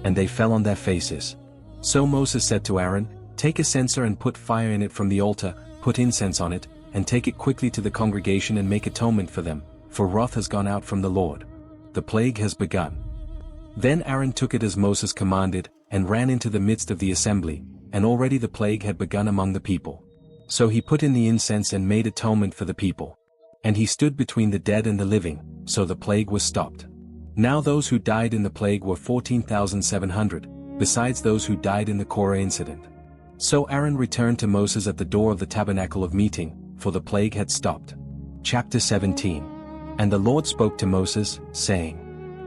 And they fell on their faces. So Moses said to Aaron, "Take a censer and put fire in it from the altar, put incense on it, and take it quickly to the congregation and make atonement for them, for wrath has gone out from the Lord. The plague has begun." Then Aaron took it as Moses commanded, and ran into the midst of the assembly, and already the plague had begun among the people. So he put in the incense and made atonement for the people. And he stood between the dead and the living, so the plague was stopped. Now those who died in the plague were 14,700, besides those who died in the Korah incident. So Aaron returned to Moses at the door of the tabernacle of meeting, for the plague had stopped. Chapter 17. And the Lord spoke to Moses, saying,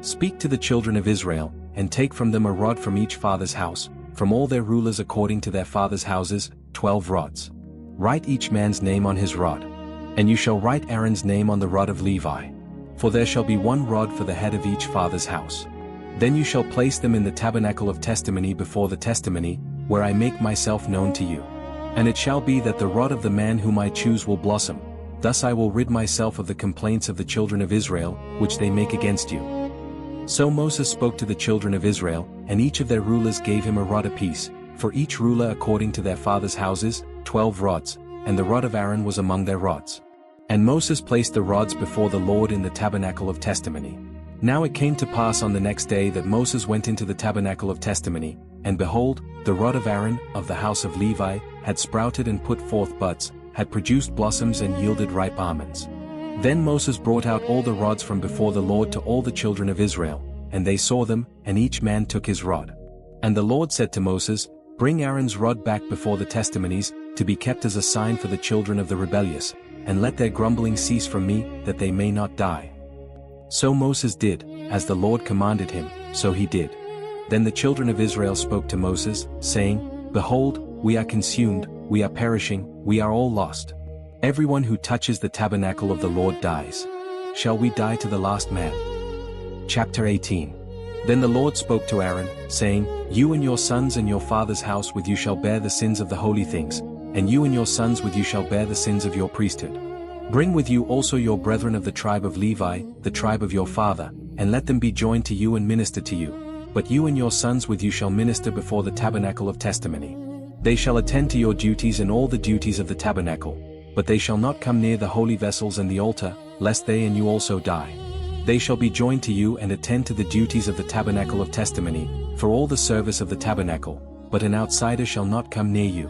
"Speak to the children of Israel, and take from them a rod from each father's house, from all their rulers according to their father's houses, 12 rods. Write each man's name on his rod. And you shall write Aaron's name on the rod of Levi. For there shall be one rod for the head of each father's house. Then you shall place them in the tabernacle of testimony before the testimony, where I make myself known to you. And it shall be that the rod of the man whom I choose will blossom. Thus I will rid myself of the complaints of the children of Israel, which they make against you." So Moses spoke to the children of Israel, and each of their rulers gave him a rod apiece, for each ruler according to their father's houses, 12 rods, and the rod of Aaron was among their rods. And Moses placed the rods before the Lord in the tabernacle of testimony. Now it came to pass on the next day that Moses went into the tabernacle of testimony, and behold, the rod of Aaron, of the house of Levi, had sprouted and put forth buds, had produced blossoms and yielded ripe almonds. Then Moses brought out all the rods from before the Lord to all the children of Israel, and they saw them, and each man took his rod. And the Lord said to Moses, "Bring Aaron's rod back before the testimonies, to be kept as a sign for the children of the rebellious, and let their grumbling cease from me, that they may not die." So Moses did, as the Lord commanded him, so he did. Then the children of Israel spoke to Moses, saying, "Behold, we are consumed, we are perishing, we are all lost. Everyone who touches the tabernacle of the Lord dies. Shall we die to the last man?" Chapter 18. Then the Lord spoke to Aaron, saying, "You and your sons and your father's house with you shall bear the sins of the holy things, and you and your sons with you shall bear the sins of your priesthood. Bring with you also your brethren of the tribe of Levi, the tribe of your father, and let them be joined to you and minister to you. But you and your sons with you shall minister before the tabernacle of testimony. They shall attend to your duties and all the duties of the tabernacle, but they shall not come near the holy vessels and the altar, lest they and you also die. They shall be joined to you and attend to the duties of the tabernacle of testimony, for all the service of the tabernacle, but an outsider shall not come near you.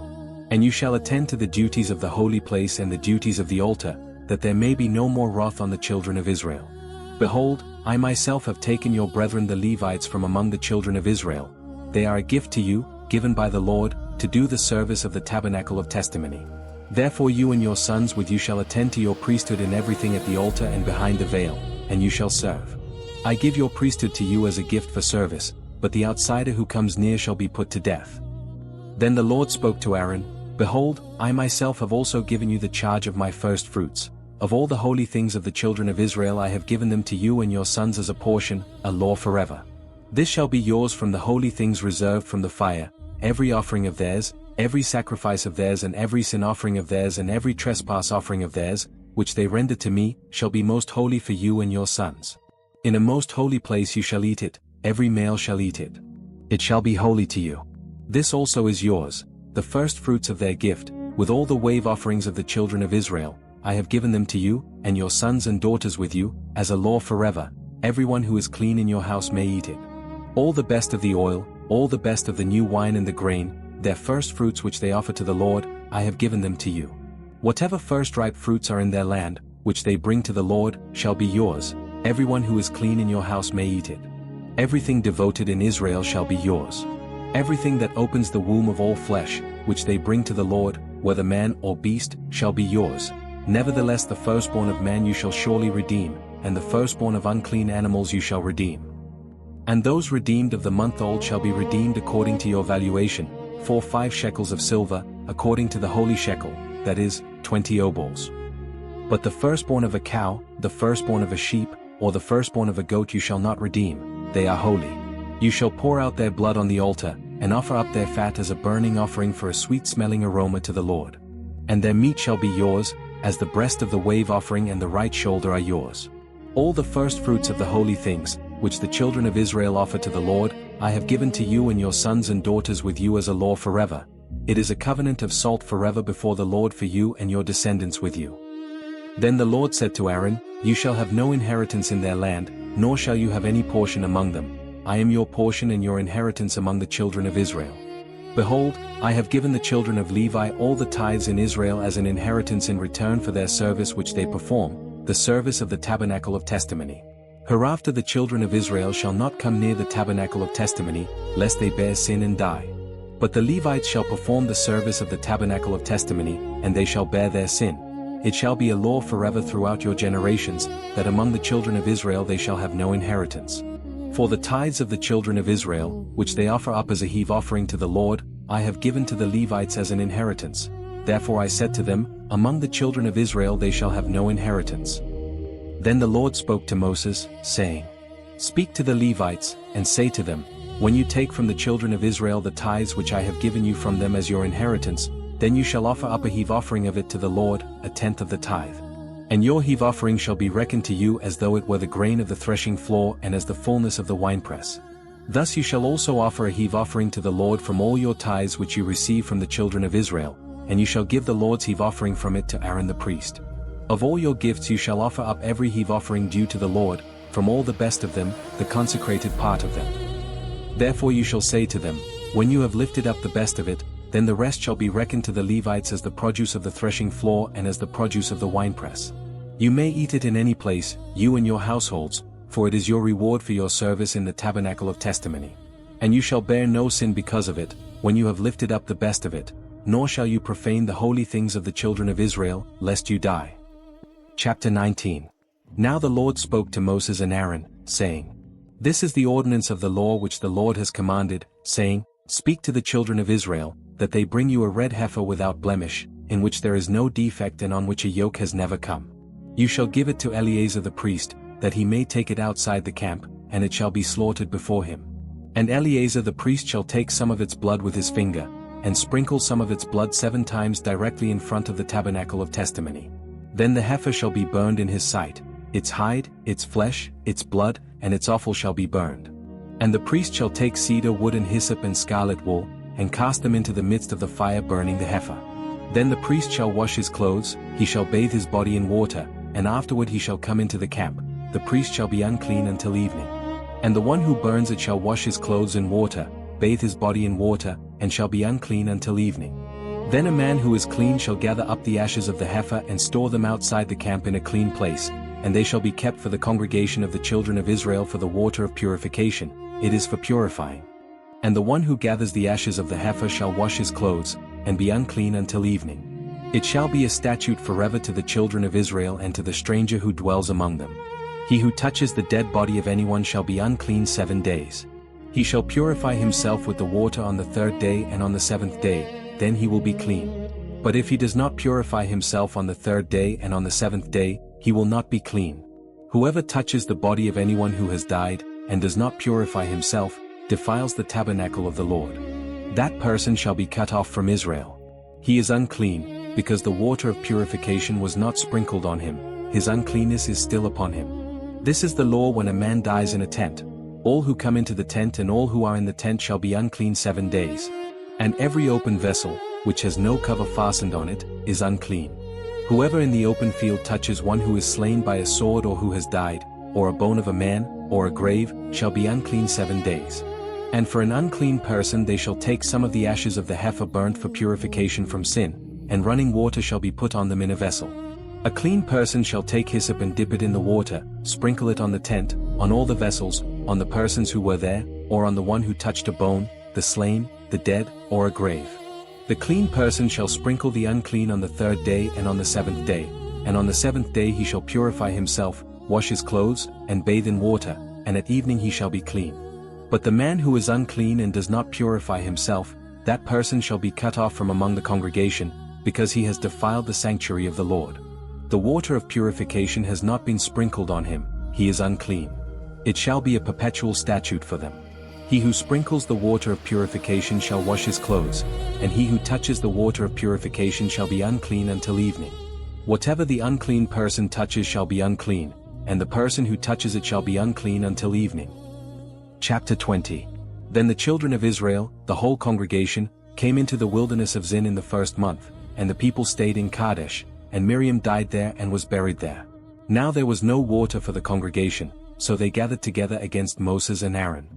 And you shall attend to the duties of the holy place and the duties of the altar, that there may be no more wrath on the children of Israel. Behold, I myself have taken your brethren the Levites from among the children of Israel. They are a gift to you, given by the Lord, to do the service of the tabernacle of testimony. Therefore you and your sons with you shall attend to your priesthood in everything at the altar and behind the veil, and you shall serve. I give your priesthood to you as a gift for service, but the outsider who comes near shall be put to death." Then the Lord spoke to Aaron, "Behold, I myself have also given you the charge of my first fruits. Of all the holy things of the children of Israel I have given them to you and your sons as a portion, a law forever. This shall be yours from the holy things reserved from the fire, every offering of theirs, every sacrifice of theirs and every sin offering of theirs and every trespass offering of theirs, which they render to me, shall be most holy for you and your sons. In a most holy place you shall eat it, every male shall eat it. It shall be holy to you. This also is yours, the first fruits of their gift, with all the wave offerings of the children of Israel. I have given them to you, and your sons and daughters with you, as a law forever, everyone who is clean in your house may eat it. All the best of the oil, all the best of the new wine and the grain, their first fruits which they offer to the Lord, I have given them to you. Whatever first-ripe fruits are in their land, which they bring to the Lord, shall be yours. Everyone who is clean in your house may eat it. Everything devoted in Israel shall be yours. Everything that opens the womb of all flesh, which they bring to the Lord, whether man or beast, shall be yours. Nevertheless the firstborn of man you shall surely redeem, and the firstborn of unclean animals you shall redeem. And those redeemed of the month-old shall be redeemed according to your valuation, 5 shekels of silver, according to the holy shekel, that is, 20 obols. But the firstborn of a cow, the firstborn of a sheep, or the firstborn of a goat you shall not redeem, they are holy. You shall pour out their blood on the altar, and offer up their fat as a burning offering for a sweet-smelling aroma to the Lord. And their meat shall be yours, as the breast of the wave offering and the right shoulder are yours. All the firstfruits of the holy things, which the children of Israel offer to the Lord, I have given to you and your sons and daughters with you as a law forever. It is a covenant of salt forever before the Lord for you and your descendants with you. Then the Lord said to Aaron, You shall have no inheritance in their land, nor shall you have any portion among them. I am your portion and your inheritance among the children of Israel. Behold, I have given the children of Levi all the tithes in Israel as an inheritance in return for their service which they perform, the service of the tabernacle of testimony. Hereafter the children of Israel shall not come near the tabernacle of testimony, lest they bear sin and die. But the Levites shall perform the service of the tabernacle of testimony, and they shall bear their sin. It shall be a law forever throughout your generations, that among the children of Israel they shall have no inheritance. For the tithes of the children of Israel, which they offer up as a heave offering to the Lord, I have given to the Levites as an inheritance. Therefore I said to them, Among the children of Israel they shall have no inheritance. Then the Lord spoke to Moses, saying, Speak to the Levites, and say to them, When you take from the children of Israel the tithes which I have given you from them as your inheritance, then you shall offer up a heave offering of it to the Lord, 1/10 of the tithe. And your heave offering shall be reckoned to you as though it were the grain of the threshing floor and as the fullness of the winepress. Thus you shall also offer a heave offering to the Lord from all your tithes which you receive from the children of Israel, and you shall give the Lord's heave offering from it to Aaron the priest. Of all your gifts you shall offer up every heave offering due to the Lord, from all the best of them, the consecrated part of them. Therefore you shall say to them, When you have lifted up the best of it, then the rest shall be reckoned to the Levites as the produce of the threshing floor and as the produce of the winepress. You may eat it in any place, you and your households, for it is your reward for your service in the tabernacle of testimony. And you shall bear no sin because of it, when you have lifted up the best of it, nor shall you profane the holy things of the children of Israel, lest you die. Chapter 19. Now the Lord spoke to Moses and Aaron, saying, This is the ordinance of the law which the Lord has commanded, saying, Speak to the children of Israel, that they bring you a red heifer without blemish, in which there is no defect and on which a yoke has never come. You shall give it to Eleazar the priest, that he may take it outside the camp, and it shall be slaughtered before him. And Eleazar the priest shall take some of its blood with his finger, and sprinkle some of its blood 7 times directly in front of the tabernacle of testimony. Then the heifer shall be burned in his sight, its hide, its flesh, its blood, and its offal shall be burned. And the priest shall take cedar wood and hyssop and scarlet wool, and cast them into the midst of the fire burning the heifer. Then the priest shall wash his clothes, he shall bathe his body in water, and afterward he shall come into the camp. The priest shall be unclean until evening. And the one who burns it shall wash his clothes in water, bathe his body in water, and shall be unclean until evening. Then a man who is clean shall gather up the ashes of the heifer and store them outside the camp in a clean place, and they shall be kept for the congregation of the children of Israel for the water of purification, it is for purifying. And the one who gathers the ashes of the heifer shall wash his clothes, and be unclean until evening. It shall be a statute forever to the children of Israel and to the stranger who dwells among them. He who touches the dead body of anyone shall be unclean 7 days. He shall purify himself with the water on the 3rd day and on the 7th day, then he will be clean. But if he does not purify himself on the 3rd day and on the 7th day, he will not be clean. Whoever touches the body of anyone who has died, and does not purify himself, defiles the tabernacle of the Lord. That person shall be cut off from Israel. He is unclean, because the water of purification was not sprinkled on him, his uncleanness is still upon him. This is the law when a man dies in a tent. All who come into the tent and all who are in the tent shall be unclean 7 days. And every open vessel, which has no cover fastened on it, is unclean. Whoever in the open field touches one who is slain by a sword or who has died, or a bone of a man, or a grave, shall be unclean 7 days. And for an unclean person they shall take some of the ashes of the heifer burnt for purification from sin, and running water shall be put on them in a vessel. A clean person shall take hyssop and dip it in the water, sprinkle it on the tent, on all the vessels, on the persons who were there, or on the one who touched a bone, the slain, the dead, or a grave. The clean person shall sprinkle the unclean on the 3rd day and on the 7th day, and on the 7th day he shall purify himself, wash his clothes, and bathe in water, and at evening he shall be clean. But the man who is unclean and does not purify himself, that person shall be cut off from among the congregation, because he has defiled the sanctuary of the Lord. The water of purification has not been sprinkled on him, he is unclean. It shall be a perpetual statute for them. He who sprinkles the water of purification shall wash his clothes, and he who touches the water of purification shall be unclean until evening. Whatever the unclean person touches shall be unclean, and the person who touches it shall be unclean until evening. Chapter 20. Then the children of Israel, the whole congregation, came into the wilderness of Zin in the 1st month, and the people stayed in Kadesh, and Miriam died there and was buried there. Now there was no water for the congregation, so they gathered together against Moses and Aaron.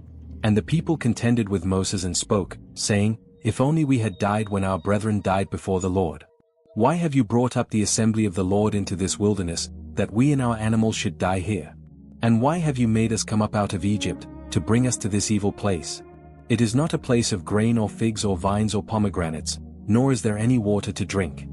And the people contended with Moses and spoke, saying, If only we had died when our brethren died before the Lord. Why have you brought up the assembly of the Lord into this wilderness, that we and our animals should die here? And why have you made us come up out of Egypt, to bring us to this evil place? It is not a place of grain or figs or vines or pomegranates, nor is there any water to drink.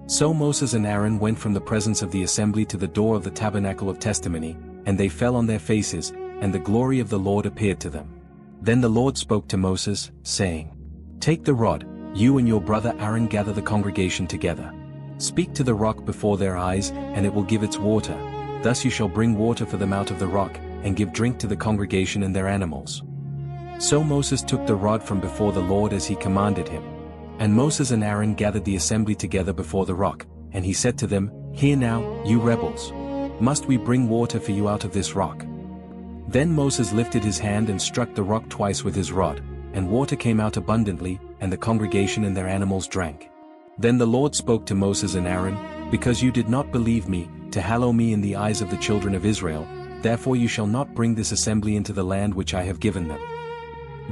So Moses and Aaron went from the presence of the assembly to the door of the tabernacle of testimony, and they fell on their faces, and the glory of the Lord appeared to them. Then the Lord spoke to Moses, saying, Take the rod, you and your brother Aaron gather the congregation together. Speak to the rock before their eyes, and it will give its water. Thus you shall bring water for them out of the rock, and give drink to the congregation and their animals. So Moses took the rod from before the Lord as he commanded him. And Moses and Aaron gathered the assembly together before the rock, and he said to them, Hear now, you rebels. Must we bring water for you out of this rock? Then Moses lifted his hand and struck the rock twice with his rod, and water came out abundantly, and the congregation and their animals drank. Then the Lord spoke to Moses and Aaron, Because you did not believe me, to hallow me in the eyes of the children of Israel, therefore you shall not bring this assembly into the land which I have given them.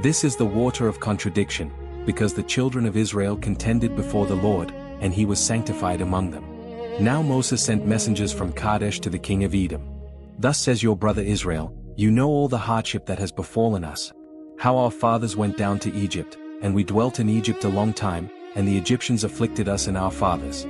This is the water of contradiction, because the children of Israel contended before the Lord, and he was sanctified among them. Now Moses sent messengers from Kadesh to the king of Edom. Thus says your brother Israel, You know all the hardship that has befallen us, how our fathers went down to Egypt, and we dwelt in Egypt a long time, and the Egyptians afflicted us and our fathers.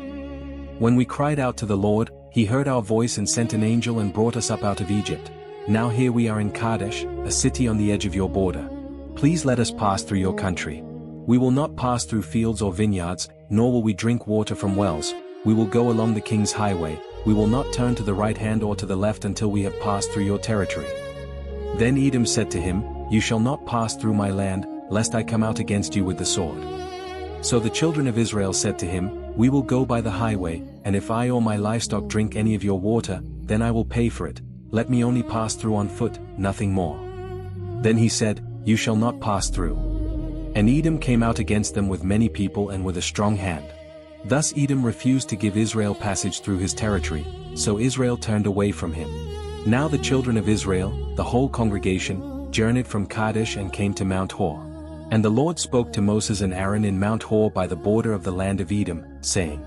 When we cried out to the Lord, he heard our voice and sent an angel and brought us up out of Egypt. Now here we are in Kadesh, a city on the edge of your border. Please let us pass through your country. We will not pass through fields or vineyards, nor will we drink water from wells. We will go along the king's highway. We will not turn to the right hand or to the left until we have passed through your territory. Then Edom said to him, You shall not pass through my land, lest I come out against you with the sword. So the children of Israel said to him, We will go by the highway, and if I or my livestock drink any of your water, then I will pay for it. Let me only pass through on foot, nothing more. Then he said, You shall not pass through. And Edom came out against them with many people and with a strong hand. Thus Edom refused to give Israel passage through his territory, so Israel turned away from him. Now the children of Israel, the whole congregation, journeyed from Kadesh and came to Mount Hor. And the Lord spoke to Moses and Aaron in Mount Hor by the border of the land of Edom, saying,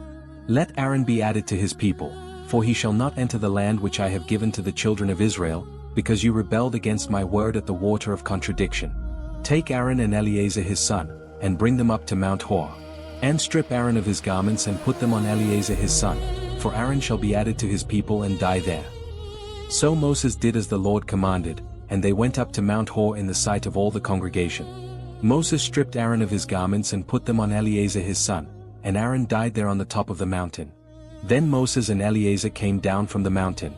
Let Aaron be added to his people, for he shall not enter the land which I have given to the children of Israel, because you rebelled against my word at the water of contradiction. Take Aaron and Eleazar his son, and bring them up to Mount Hor. And strip Aaron of his garments and put them on Eleazar his son, for Aaron shall be added to his people and die there. So Moses did as the Lord commanded, and they went up to Mount Hor in the sight of all the congregation. Moses stripped Aaron of his garments and put them on Eleazar his son, and Aaron died there on the top of the mountain. Then Moses and Eleazar came down from the mountain.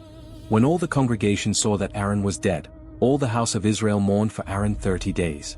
When all the congregation saw that Aaron was dead, all the house of Israel mourned for Aaron 30 days.